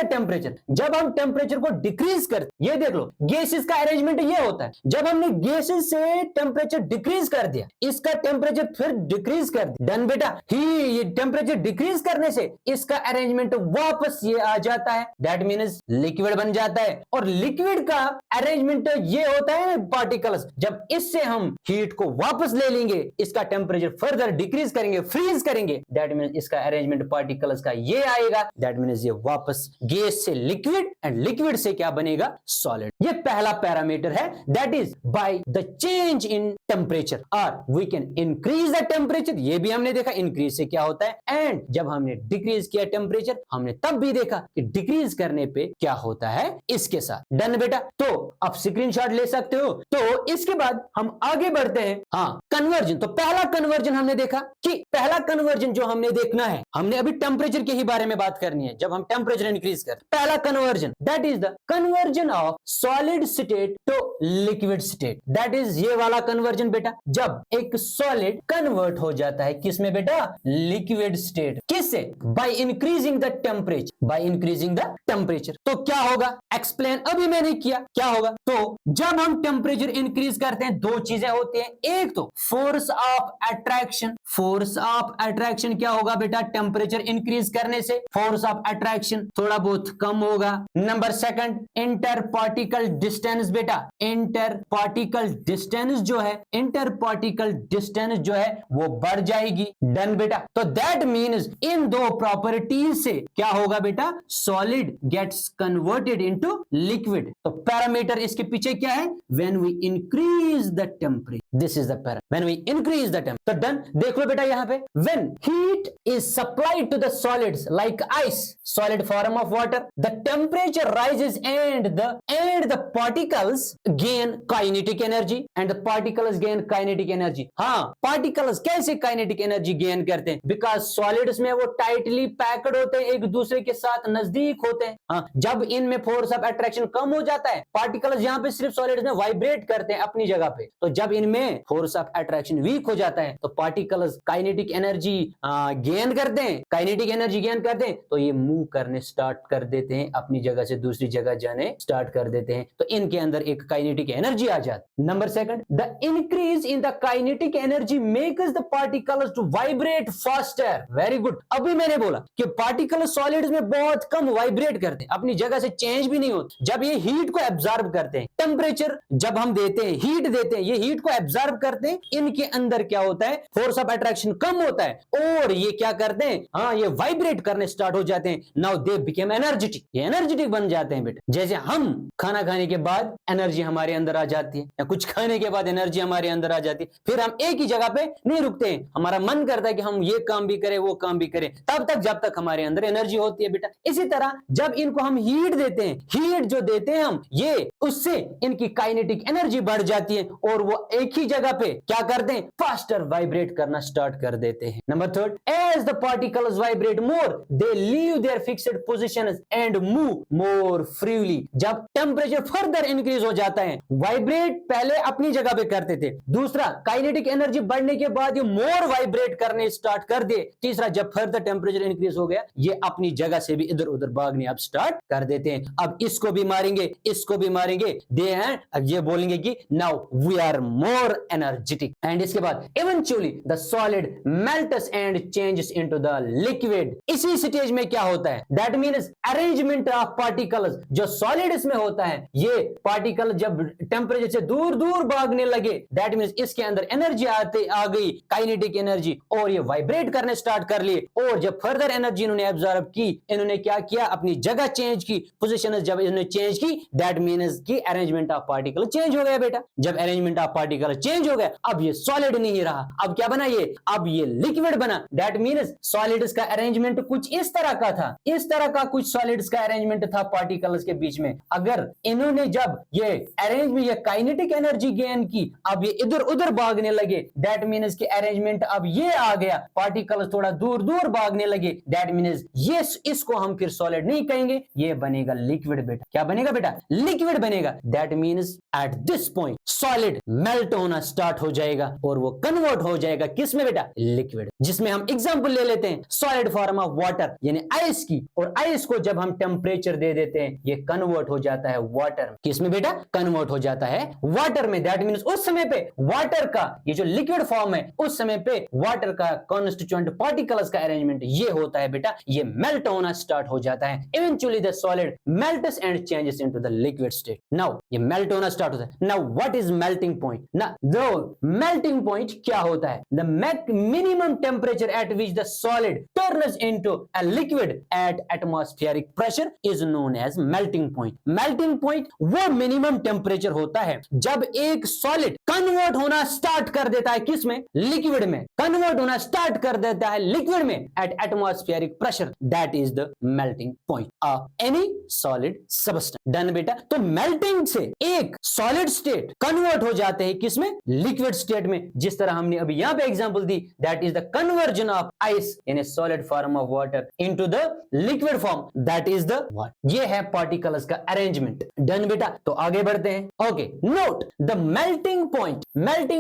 temperature, जब हम temperature को decrease करते, ये देख लो गैसेस का अरेंजमेंट ये होता है। जब हमने गैसेस से टेम्परेचर डिक्रीज कर दिया, इसका टेम्परेचर फिर डिक्रीज कर दिया। डन बेटा। ये टेम्परेचर डिक्रीज करने से इसका अरेंजमेंट वापस ये आ जाता है। दैट मीन्स लिक्विड बन जाता है। और लिक्विड का अरेंजमेंट ये होता है पार्टिकल्स, जब इससे हम हीट को वापस ले लेंगे, इसका टेम्परेचर फर्दर डिक्रीज करेंगे, फ्रीज करेंगे, दैट मीन्स इसका अरेंजमेंट पार्टिकल्स का ये आएगा। दैट मीन्स ये वापस गैस से लिक्विड एंड लिक्विड से क्या बनेगा, सॉलिड। ये पहला पैरामीटर है, that is by the change in temperature और we can increase the temperature. ये भी हमने देखा इंक्रीज से क्या होता है। एंड जब हमने डिक्रीज किया टेम्परेचर, हमने तब भी देखा कि डिक्रीज करने पे क्या होता है इसके साथ। डन बेटा। तो आप स्क्रीनशॉट ले सकते हो। तो इसके बाद हम आगे बढ़ते हैं। हाँ, कन्वर्जन। तो पहला कन्वर्जन हमने देखा कि पहला कन्वर्जन जो हमने देखना है, हमने अभी टेम्परेचर के ही बारे में बात करनी है। जब हम टेम्परेचर इंक्रीज कर, पहला conversion that is the conversion of solid state to liquid state. That is ये वाला कन्वर्जन बेटा, जब एक सॉलिड कन्वर्ट हो जाता है किसमें बेटा, लिक्विड स्टेट। किससे, bye increasing the temperature, by increasing the temperature. तो क्या होगा, एक्सप्लेन अभी मैंने किया। क्या होगा, तो जब हम टेम्परेचर इंक्रीज करते हैं दो चीजें होती हैं। एक तो force of attraction. Force of attraction क्या होगा बेटा, टेम्परेचर इंक्रीज करने से फोर्स ऑफ अट्रैक्शन थोड़ा बहुत कम होगा। Number second, inter particle distance बेटा। इंटर पार्टिकल डिस्टेंस जो है, इंटर पार्टिकल डिस्टेंस जो है वो बढ़ जाएगी। डन बेटा। तो दैट मीन्स इन दो प्रॉपर्टीज से क्या होगा बेटा, solid gets converted into liquid. तो पैरामीटर इसके पीछे क्या है, when we increase the temperature, this is the para when we increase the temperature. तो डन, देख लो बेटा यहाँ पे, when heat is supplied to the solids like ice, solid form of water, the temperature rises and the particles gain kinetic energy, and the particles gain kinetic energy. हाँ, particles कैसे kinetic energy gain करते हैं? Because solids में वो tightly packed होते हैं, एक दूसरे के साथ नजदीक होते हैं। हाँ, जब इनमें फोर्स ऑफ अट्रैक्शन कम हो जाता है, पार्टिकल्स यहाँ पे सिर्फ सॉलिड्स में वाइब्रेट करते हैं अपनी जगह पे, तो जब इनमें फोर्स ऑफ अट्रैक्शन वीक हो जाता है तो पार्टिकल्स काइनेटिक एनर्जी गेन करते हैं, काइनेटिक एनर्जी गेन करते हैं, तो ये मूव करने स्टार्ट कर देते हैं, अपनी जगह से दूसरी जगह जाने स्टार्ट कर देते हैं, तो इनके अंदर एक काइनेटिक एनर्जी आ जाती है। Number second, the increase in the kinetic energy makes the particles to vibrate faster. Very good, अभी मैंने बोला कि पार्टिकल सॉलिड्स में बहुत कम वाइब्रेट करते हैं, अपनी जगह से चेंज भी नहीं होते। जब ये हीट को एब्जॉर्ब करते हैं, टेम्परेचर जब हम देते हैं, हीट देते हैं, ये हीट को एब्जॉर्ब करते हैं, इनके अंदर क्या होता है, फोर्स ऑफ अट्रैक्शन कम होता है और ये क्या करते हैं, हाँ, ये वाइब्रेट करने स्टार्ट हो जाते हैं। नाउ दे बिकेम एनर्जेटिक, ये एनर्जेटिक बन जाते हैं बेटा। जैसे हम खाना खाने के बाद एनर्जी हमारे अंदर आ जाती है, या कुछ खाने के बाद एनर्जी हमारे अंदर आ जाती है, फिर हम एक ही जगह पे नहीं रुकते हैं, हमारा मन करता है कि हम ये काम भी करें वो काम भी करें, तब तक जब तक हमारे अंदर एनर्जी होती है बेटा। इसी तरह जब इनको हम हीट देते हैं, हीट जो देते हैं हम, ये उससे इनकी काइनेटिक एनर्जी बढ़ जाती है और वो एक ही जगह पे क्या करते हैं, फास्टर वाइब्रेट करना स्टार्ट कर देते हैं। Number third, as the particles vibrate more they leave their fixed positions and move more freely. जब टेम्परेचर फर्दर इंक्रीज हो जाता है, वाइब्रेट पहले अपनी जगह पे करते थे, दूसरा काइनेटिक एनर्जी बढ़ने के बाद ये मोर वाइब्रेट करने स्टार्ट कर दे, तीसरा जब फर्दर टेम्परेचर इंक्रीज हो गया, ये अपनी जगह से भी इधर उधर भागने अब स्टार्ट कर देते हैं। अब इसको भी मारेंगे, इसको भी मारेंगे, दे हैं, अब ये बोलेंगे कि now we are more energetic, and इसके बाद eventually the solid melts and changes into the liquid. इसी स्टेज में क्या होता है, that means arrangement of particles, जो सॉलिड्स में होता है, ये पार्टिकल जब टेम्परेचर से दूर दूर भागने लगे, दैट मींस इसके अंदर एनर्जी आ गई, काइनेटिक एनर्जी, और ये वाइब्रेट करने स्टार्ट कर लिए, और जब फर्दर एनर्जी इन्होंने एब्जॉर्ब की, इन्होंने क्या किया, अपनी जगह चेंज की, पोजीशन जब इन्होंने चेंज की, दैट मींस की अरेंजमेंट ऑफ पार्टिकल चेंज हो गया बेटा। जब अरेंजमेंट ऑफ पार्टिकल चेंज हो गया, अब ये सॉलिड नहीं रहा, अब क्या बना, ये अब ये लिक्विड बना। दैट मींस सॉलिड्स का अरेंजमेंट कुछ इस तरह का था, इस तरह का कुछ सॉलिड्स का अरेंजमेंट था पार्टिकल्स के बीच में। अगर इन्होंने जब ये अरेंजमेंट, ये काइनेटिक एनर्जी गेन की, अब ये इधर उधर भागने लगे, दैट मींस की अरेंजमेंट अब ये आ गया, पार्टिकल्स थोड़ा दूर दूर भागने लगे, दैट मींस ये, इसको हम फिर सॉलिड नहीं कहेंगे, ये बनेगा लिक्विड बेटा। क्या बनेगा बेटा, लिक्विड बनेगा। That means at this point solid melt होना स्टार्ट हो जाएगा और वो कन्वर्ट हो जाएगा किस में बेटा, लिक्विड। जिसमें हम एग्जांपल ले लेते हैं सॉलिड फॉर्म ऑफ वाटर, यानी आइस की, और आइस को जब हम टेम्परेचर दे देते हैं, ये कन्वर्ट हो जाता है वाटर। किस में बेटा, कन्वर्ट हो जाता है वाटर में। दैट मींस उस समय पे वाटर का ये जो लिक्विड फॉर्म है, उस समय पे वाटर का कॉन्स्टिट्यूएंट पार्टिकल्स का अरेंजमेंट ये होता है बेटा, ये मेल्ट होना स्टार्ट हो जाता है। Eventually the solid melts and changes into the liquid state. Now ये मेल्ट होना स्टार्ट होता है। Now what is melting point, ना द मेल्टिंग पॉइंट क्या होता है, the minimum temperature at which the solid turns into a liquid at atmospheric pressure is known as melting point. Melting point वो minimum temperature होता है जब एक solid convert होना स्टार्ट कर देता है, किस में, लिक्विड में, कन्वर्ट होना स्टार्ट कर देता है लिक्विड में eight atmospheric pressure, that is the melting point of any solid substance. Done बेटा। तो मेल्टिंग से एक सॉलिड स्टेट कन्वर्ट हो जाते हैं किसमें, लिक्विड स्टेट में, जिस तरह हमने अभी यहां पे example the, that is the conversion of ice in A solid form of water into the liquid form, that is the water. ये है पार्टिकल्स का अरेंजमेंट। डन बेटा। तो आगे बढ़ते हैं। Okay, note the melting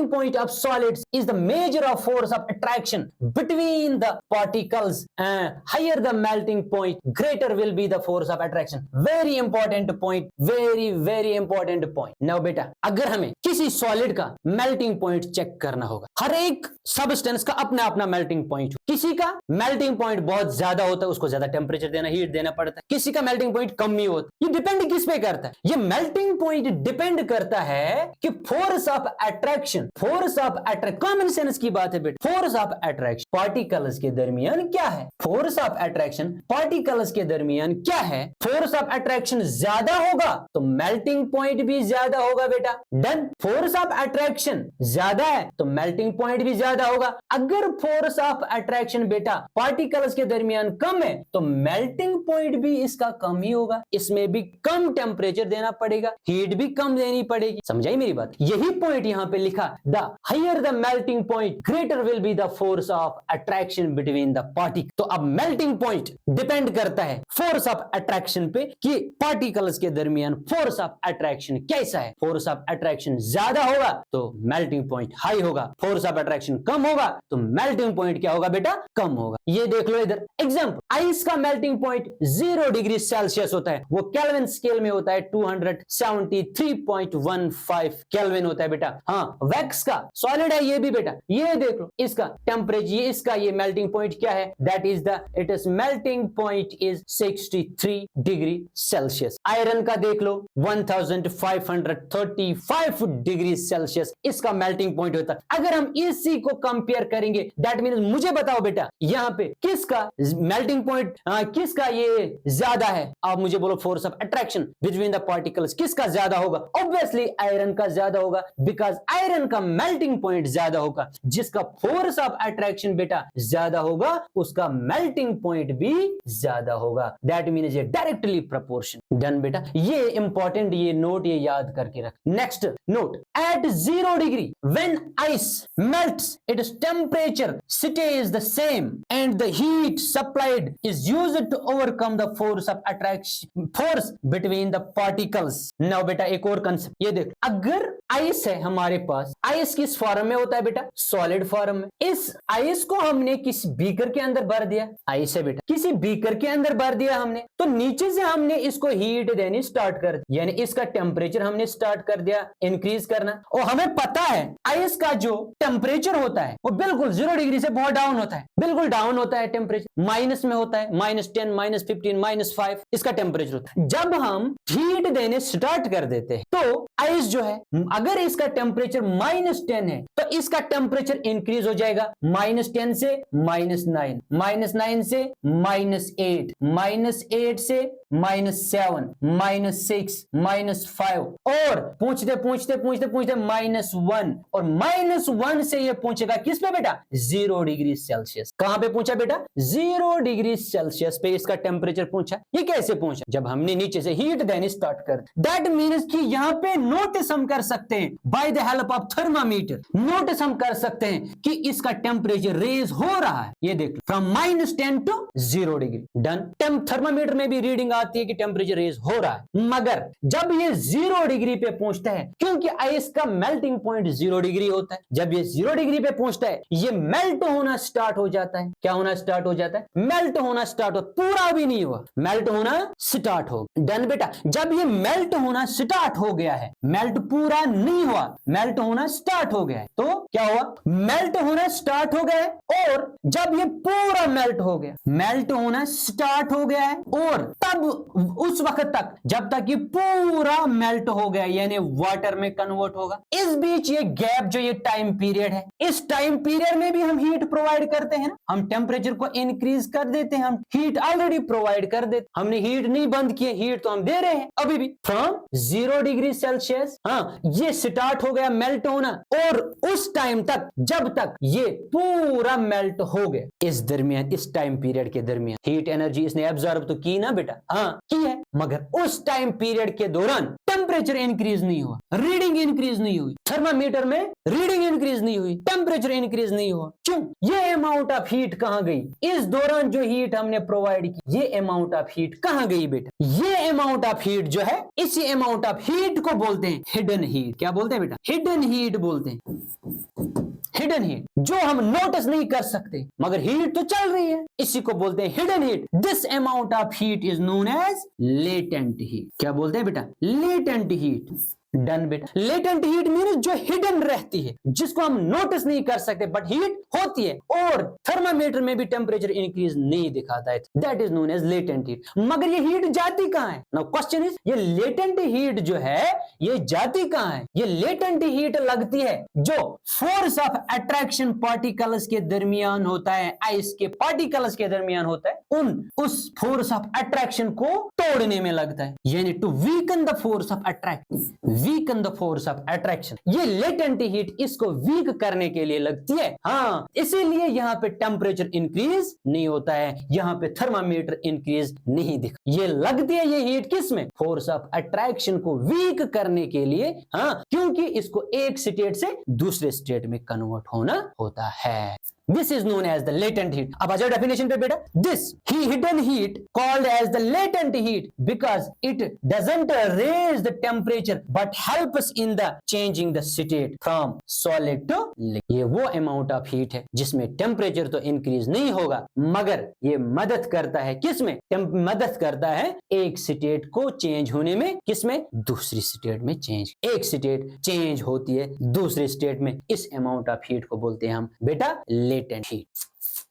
point of solids is the measure of force of attraction between the particles. Higher the melting point, greater will be the force of attraction. Very important point, very very important point. Now बेटा, अगर हमें किसी solid का melting point check करना होगा, हर एक substance का अपना अपना मेल्टिंग पॉइंट, किसी का मेल्टिंग पॉइंट बहुत ज्यादा होता है, उसको ज्यादा टेम्परेचर देना, हीट देना पड़ता है, किसी का मेल्टिंग पॉइंट कम ही होता है। ये डिपेंड किस पे करता है, ये मेल्टिंग पॉइंट डिपेंड करता है कि force of attraction, force of attraction, common sense की बात है बेटा, फोर्स ऑफ अट्रैक्शन पार्टिकल्स के दरमियान क्या है, फोर्स ऑफ अट्रैक्शन पार्टिकल्स के दरमियान क्या है, फोर्स ऑफ अट्रैक्शन ज्यादा होगा तो मेल्टिंग पॉइंट भी ज्यादा होगा बेटा, डन। फोर्स ऑफ अट्रैक्शन ज्यादा है तो मेल्टिंग पॉइंट भी ज्यादा होगा। अगर फोर्स ऑफ अट्रैक्शन बेटा पार्टिकल्स के दरमियान कम है तो मेल्टिंग पॉइंट भी इसका कम ही होगा, इसमें भी कम टेम्परेचर देना पड़ेगा, हीट भी कम देनी पड़ेगी। समझाई मेरी बात? यही पॉइंट यहां पे लिखा, the higher the melting point greater will be the force of attraction between the particle. तो अब मेल्टिंग पॉइंट डिपेंड करता है फोर्स ऑफ अट्रैक्शन पे कि पार्टिकल्स के दरमियान फोर्स ऑफ अट्रैक्शन कैसा है। फोर्स ऑफ अट्रैक्शन ज्यादा होगा तो मेल्टिंग पॉइंट हाई होगा, फोर्स ऑफ अट्रैक्शन कम होगा तो मेल्टिंग पॉइंट क्या होगा बेटा, कम होगा। ये देख लो इधर एग्जांपल, आइस का मेल्टिंग पॉइंट 0 डिग्री सेल्सियस होता है, वो केल्विन स्केल में होता है 273.15 केल्विन होता है बेटा। हाँ, वैक्स का सॉलिड है ये भी बेटा, ये देख लो इसका टेम्परेचर, इसका ये मेल्टिंग पॉइंट क्या है, that is the it is melting point is 63 degree Celsius. Iron का देख लो 1535 डिग्री सेल्सियस इसका मेल्टिंग पॉइंट होता है। अगर हम इसी को कंपेयर करेंगे, दैट मीन्स मुझे बताओ बेटा यहाँ पे किसका मेल्टिंग पॉइंट, किसका ये ज्यादा है, आप मुझे बोलो force of attraction between the particles किसका ज्यादा होगा। ऑब्वियसली आयरन का ज्यादा होगा, बिकॉज आयरन का मेल्टिंग पॉइंट ज्यादा होगा। जिसका फोर्स ऑफ अट्रैक्शन बेटा ज्यादा होगा उसका मेल्टिंग पॉइंट भी ज्यादा होगा, दैट मीन्स ये डायरेक्टली प्रोपोर्शन। डन बेटा, ये इंपॉर्टेंट, ये नोट ये याद करके रख। Next note, at 0 degree when ice melts its temperature stays the same and the heat supplied is used to overcome the force of attraction, force between the particles। now बेटा एक और concept ये देख, अगर आइस है हमारे पास, ice किस form में होता है बेटा, सॉलिड फॉर्म में। इस आइस को हमने किस बीकर के अंदर भर दिया, आइस है बेटा, किसी बीकर के अंदर भर दिया हमने, तो नीचे से हमने इसको हीट देनी स्टार्ट कर दी, यानी इसका टेम्परेचर हमने स्टार्ट कर दिया इंक्रीज करना। और हमें पता है आइस का जो टेम्परेचर होता है वो बिल्कुल 0 डिग्री से बहुत डाउन होता है, बिल्कुल डाउन होता है, टेम्परेचर माइनस में होता है, -10 -15 -5 इसका टेम्परेचर होता है। जब हम हीट देने स्टार्ट कर देते हैं तो आइस जो है, अगर इसका टेम्परेचर -10 है तो इसका टेम्परेचर इंक्रीज हो जाएगा -10 से -9, -9 से -8, -8 से -7, -6, -5 और पूछते पूछते पूछते पूछते -1, और -1 से ये पूछेगा किस पे बेटा, 0 डिग्री सेल्सियस। कहां पे पूछा बेटा, 0 डिग्री सेल्सियस पे इसका टेम्परेचर पूछा। ये कैसे पूछा, जब हमने नीचे से हीट देनी स्टार्ट कर। दैट मीन्स कि यहां पे नोटिस हम कर सकते हैं by the help of thermometer, notice हम कर सकते हैं कि इसका टेम्परेचर रेज हो रहा है। ये देख from -10 to 0 degree. Done, thermometer में भी रीडिंग आती है कि टेम्परेचर रेज हो रहा है, मगर जब ये 0 डिग्री पे पहुंचता है, क्योंकि आइस का मेल्टिंग पॉइंट 0 डिग्री होता है, जब ये 0 डिग्री पे पहुंचता है ये मेल्ट होना स्टार्ट हो जाता है। क्या होना स्टार्ट हो जाता है, मेल्ट होना स्टार्ट हो, पूरा भी नहीं हुआ, मेल्ट होना स्टार्ट हो। डन बेटा, जब ये मेल्ट होना स्टार्ट हो गया है, मेल्ट पूरा नहीं हुआ, मेल्ट होना स्टार्ट हो गया है, तो क्या हुआ, मेल्ट होना स्टार्ट हो गया है। और जब ये पूरा मेल्ट हो गया, मेल्ट होना स्टार्ट हो गया है, और तब उस वक्त तक जब तक ये पूरा मेल्ट हो गया यानी वाटर में कन्वर्ट होगा, इस बीच ये गैप जो ये टाइम पीरियड है, इस टाइम पीरियड में भी हम हीट प्रोवाइड करते हैं ना, हम टेम्परेचर को इंक्रीज कर देते हैं, हम हीट ऑलरेडी प्रोवाइड कर देते, हमने हीट नहीं बंद किए, हीट तो हम दे रहे हैं अभी भी। फ्रॉम 0 डिग्री सेल्सियस हाँ ये स्टार्ट हो गया मेल्ट होना, और उस टाइम तक जब तक ये पूरा मेल्ट हो गया, इस दरमियान, इस टाइम पीरियड के दरमियान हीट एनर्जी इसने एब्जॉर्ब तो की ना बेटा, हाँ की है, मगर उस टाइम पीरियड के दौरान टेम्परेचर इंक्रीज नहीं हुआ, रीडिंग इंक्रीज नहीं हुई, थर्मामीटर में रीडिंग इंक्रीज नहीं हुई, टेम्परेचर इंक्रीज नहीं हुआ। क्यों, ये अमाउंट ऑफ हीट कहां गई, इस दौरान जो हीट हमने प्रोवाइड की, ये अमाउंट ऑफ हीट कहां गई बेटा, ये अमाउंट ऑफ हीट जो है, इसी अमाउंट ऑफ हीट को बोलते हैं हिडन हीट। क्या बोलते हैं बेटा, हिडन हीट बोलते हैं, हिडन हीट, जो हम नोटिस नहीं कर सकते मगर हीट तो चल रही है, इसी को बोलते हैं hidden heat. This amount of heat is known as latent heat. क्या बोलते हैं बेटा, लेटेंट हीट। डन बेटा। लेटेंट हीट मीन जो हिडन रहती है, जिसको हम नोटिस नहीं कर सकते बट हीट होती है, और थर्मामीटर में भी टेम्परेचर इंक्रीज नहीं दिखाता है, that is known as latent heat. मगर ये हीट जाती कहां है? नाउ क्वेश्चन इज, ये लेटेंट हीट जो है ये जाती कहां है? ये लेटेंट हीट लगती है जो फोर्स ऑफ अट्रैक्शन पार्टिकल्स के दरमियान होता है, आइस के पार्टिकल्स के दरमियान होता है, उस फोर्स ऑफ अट्रैक्शन को तोड़ने में लगता है, यानी to weaken the force of attraction, weaken the force of attraction. ये लेटेंट हीट इसको वीक करने के लिए लगती है। हाँ, इसीलिए यहां पे टेम्परेचर इंक्रीज नहीं होता है, यहां पे थर्मामीटर इंक्रीज नहीं दिखा। ये लगती है ये हीट किस में? फोर्स ऑफ अट्रैक्शन को वीक करने के लिए। हाँ, क्योंकि इसको एक स्टेट से दूसरे स्टेट में कन्वर्ट होना होता है। This is known as the latent heat. अब आ जाओ डेफिनेशन पे बेटा। This hidden heat called as the latent heat because it doesn't raise the temperature but helps in the changing the state from solid to liquid. ये वो amount of heat है जिसमें temperature तो increase नहीं होगा, मगर ये मदद करता है किसमें? मदद करता है एक स्टेट को चेंज होने में। किसमें? दूसरी स्टेट में चेंज। एक स्टेट चेंज होती है दूसरे स्टेट में, इस अमाउंट ऑफ हीट को बोलते हैं हम बेटा लेटेंट हीट।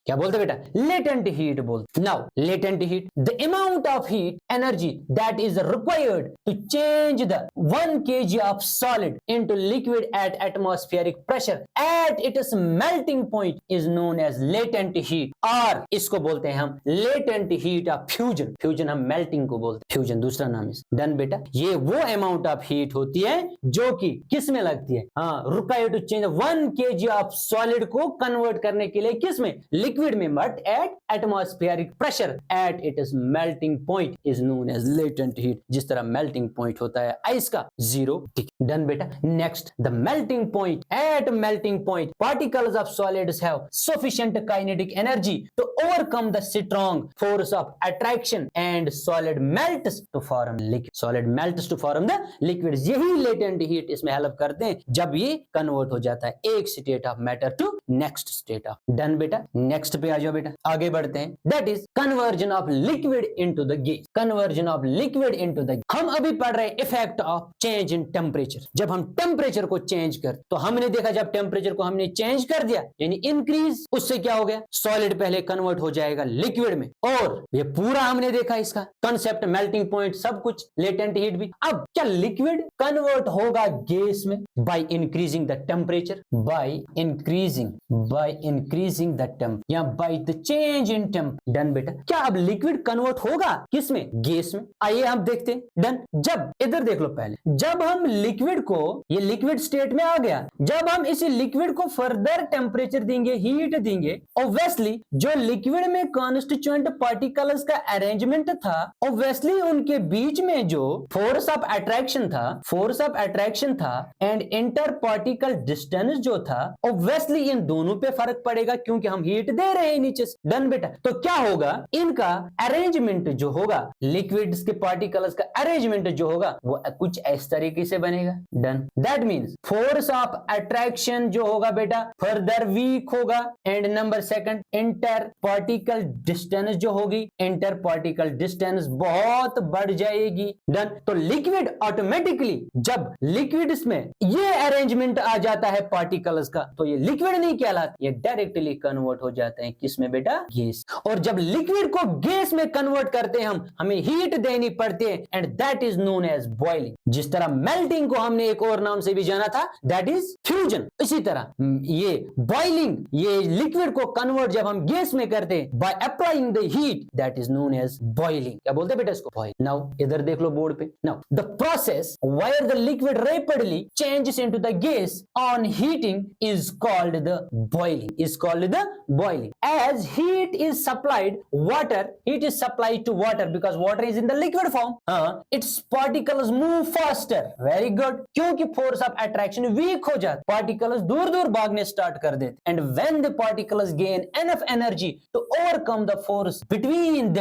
क्या बोलते बेटा? लेटेंट हीट बोलते। Now latent heat, the amount of heat energy that is required to change the 1 kg of solid into liquid at atmospheric pressure at its melting point is known as latent heat, और इसको बोलते हैं हम latent heat of fusion. Fusion हम melting को बोलते हैं, fusion दूसरा नाम है। डन बेटा। ये वो अमाउंट ऑफ हीट होती है जो कि किस में लगती है? हाँ, required to change 1 kg of solid को कन्वर्ट करने के लिए किसमें? लिक्विड में, but at atmospheric pressure at its melting point is known as latent heat. जिस तरह मेल्टिंग पॉइंट होता है आइस का 0 डिग्री। डन बेटा। Next, the melting point, at melting point particles of solids have sufficient kinetic energy to overcome the strong force of attraction and solid melts to form liquid. Solid melts to form the liquid. यही latent heat इसमें help करते हैं जब ये convert हो जाता है एक state of matter to next state of. Done बेटा। नेक्स्ट पे आ जाओ बेटा, आगे बढ़ते हैं। That is conversion of liquid into the gas. Conversion of liquid into the, हम अभी पढ़ रहे हैं effect of change in temperature. जब हम टेम्परेचर को चेंज कर, तो हमने देखा जब टेम्परेचर को हमने चेंज कर दिया यानी इंक्रीज, उससे क्या हो गया? सॉलिड पहले कन्वर्ट हो जाएगा लिक्विड में, और ये पूरा हमने देखा इसका कंसेप्ट, मेल्टिंग पॉइंट, सब कुछ, लेटेंट हीट भी। अब क्या लिक्विड कन्वर्ट होगा गैस में? By increasing the temperature, by increasing the temp या by the change in temp. Done बेटा। क्या अब लिक्विड कन्वर्ट होगा किसमें? गैस में। आइए हम देखते हैं। डन। जब, इधर देख लो पहले, जब हम लिक्विड को, ये लिक्विड स्टेट में आ गया, जब हम इसी लिक्विड को फर्दर टेम्परेचर देंगे, हीट देंगे, ऑब्वियसली जो लिक्विड में कॉन्स्टिट्यूएंट पार्टिकल्स का अरेंजमेंट था, ऑब्वियसली उनके बीच में जो फोर्स ऑफ अट्रैक्शन था एंड इंटर पार्टिकल डिस्टेंस जो था, ऑब्वियसली इन दोनों पे फर्क पड़ेगा क्योंकि हम हीट दे रहे हैं नीचे से। डन बेटा। तो क्या होगा? इनका अरेंजमेंट जो होगा, लिक्विड्स के पार्टिकल्स का अरेंजमेंट जो होगा वो कुछ इस तरीके से बनेगा। Done. That means force of attraction जो होगा बेटा फर्दर वीक होगा, and number second inter particle distance जो होगी, इंटर पार्टिकल डिस्टेंस बहुत बढ़ जाएगी। डन। तो लिक्विड ऑटोमेटिकली, जब लिक्विड में ये अरेंजमेंट आ जाता है पार्टिकल्स का, तो ये लिक्विड नहीं कहलाता, ये डायरेक्टली कन्वर्ट हो जाते हैं किसमें बेटा? गैस। और जब लिक्विड को गैस में कन्वर्ट करते हैं हम, हमें हीट देनी पड़ती है, and that is known as boiling. जिस तरह मेल्टिंग को हमने एक और नाम से भी जाना था, दैट इज फ्यूजन, इसी तरह ये बॉइलिंग, ये लिक्विड को कन्वर्ट जब हम गैस में करते हैं by applying the heat, that is known as boiling. क्या बोलते हैं बेटा इसको? बॉइल। नाउ इधर देख लो बोर्ड पे। Now the process where the liquid rapidly changes into the gas on heating is called the boiling, is called the boiling. As heat is supplied to water because water is in the liquid form. Its particles move faster. Very good. क्योंकि force of attraction weak हो जाता, particles दूर दूर भागने start कर देते। And when the particles gain enough energy to overcome the force between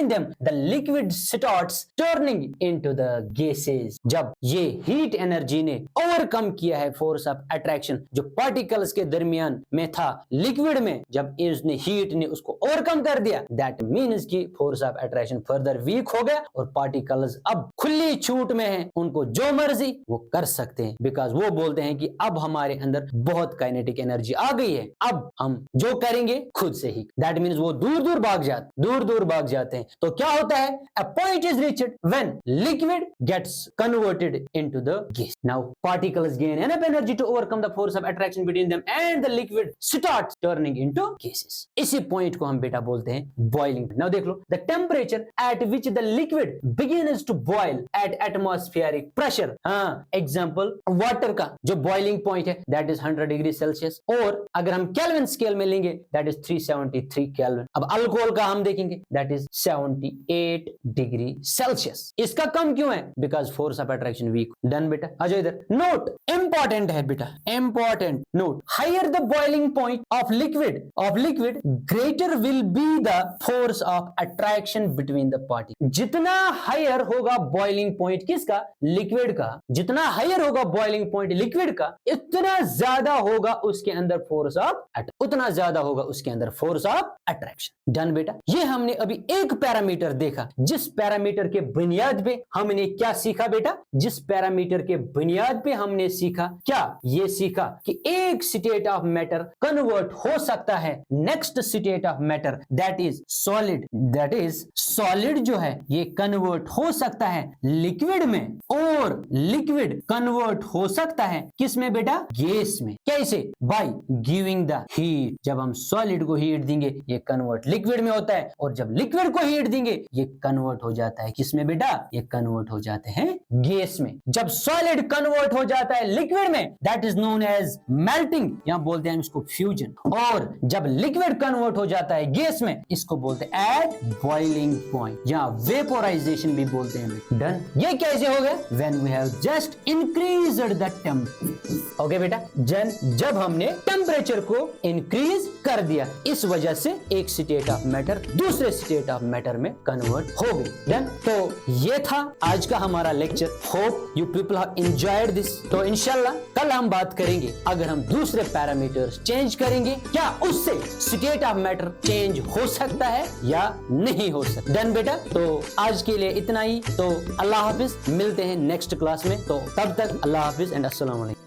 them, the liquid starts turning into the gases. जब ये heat energy ने overcome किया है force of attraction, जो पार्टिकल्स के दरमियान में था लिक्विड में, जब इसने हीट ने उसको ओवरकम कर दिया, दैट मीन्स की force of attraction further weak हो गया और पार्टिकल्स अब खुली छूट में हैं, उनको जो मर्जी वो कर सकते हैं, बिकॉज वो बोलते हैं कि अब हमारे अंदर बहुत काइनेटिक एनर्जी आ गई है, अब हम जो करेंगे खुद से ही। दैट मीन्स वो दूर दूर भाग जाते हैं। तो क्या होता है, a point is reached when liquid gets converted into the gas. Now particles gain enough energy to overcome the force of attraction between them and the liquid starts turning into gases. इसी point को हम बेटा बोलते हैं boiling. Now देख लो, the temperature at which the liquid begins to boil at atmospheric pressure. हाँ, example water का जो बॉइलिंग पॉइंट है दैट इज 100 डिग्री सेल्सियस, और अगर हम केल्विन स्केल में लेंगे दैट इज 373 केल्विन। अब अल्कोहल का हम देखेंगे दैट इज 78 डिग्री सेल्सियस। इसका कम क्यों है, because force of attraction weak. Done बेटा, आ जाओ इधर। नोट इंपॉर्टेंट है बेटा, important note, higher the boiling point of liquid greater will be the force of attraction between the particle. जितना हायर होगा बॉइलिंग पॉइंट किसका, लिक्विड का, जितना हायर होगा बॉइलिंग पॉइंट लिक्विड का, इतना ज्यादा होगा उसके अंदर फोर्स ऑफ अट्रैक्शन। डन बेटा, ये हमने अभी एक पैरामीटर देखा, जिस पैरामीटर के बुनियाद पे हमने क्या सीखा बेटा, जिस पैरामीटर के बुनियाद पे हमने सीखा क्या, ये सीखा कि एक स्टेट ऑफ मैटर कन्वर्ट हो सकता है next state of matter that is solid जो है ये कन्वर्ट हो सकता है लिक्विड में, और लिक्विड कन्वर्ट हो सकता है किस में बेटा, गैस में। कैसे, बाय गिविंग द हीट। जब हम सॉलिड को हीट देंगे ये कन्वर्ट लिक्विड में होता है, और जब लिक्विड को हीट देंगे ये कन्वर्ट हो जाता है किस में बेटा, ये कन्वर्ट हो जाते हैं गैस में। जब सॉलिड कन्वर्ट हो जाता है लिक्विड में that is known as melting, यहां बोलते हैं इसको फ्यूजन, और जब लिक्विड कन्वर्ट हो जाता है गैस में इसको बोलते हैं एट बॉइलिंग पॉइंट, या वेपोराइजेशन भी बोलते हैं। डन, ये कैसे हो गया, when we have just increased the temperature. Okay बेटा, जब हमने टेम्परेचर को इंक्रीज कर दिया, इस वजह से एक स्टेट ऑफ मैटर दूसरे स्टेट ऑफ मैटर में कन्वर्ट हो गई। डन, तो ये था आज का हमारा lecture. Hope you people have enjoyed this. तो इंशाल्लाह कल हम बात करेंगे, अगर हम दूसरे पैरामीटर्स चेंज करेंगे क्या उससे स्टेट ऑफ मैटर चेंज हो सकता है या नहीं हो सकता। डन बेटा, तो आज के लिए इतना ही। तो अल्लाह हाफिज, मिलते हैं नेक्स्ट क्लास में। तो तब तक अल्लाह हाफिज एंड अस्सलाम वालेकुम।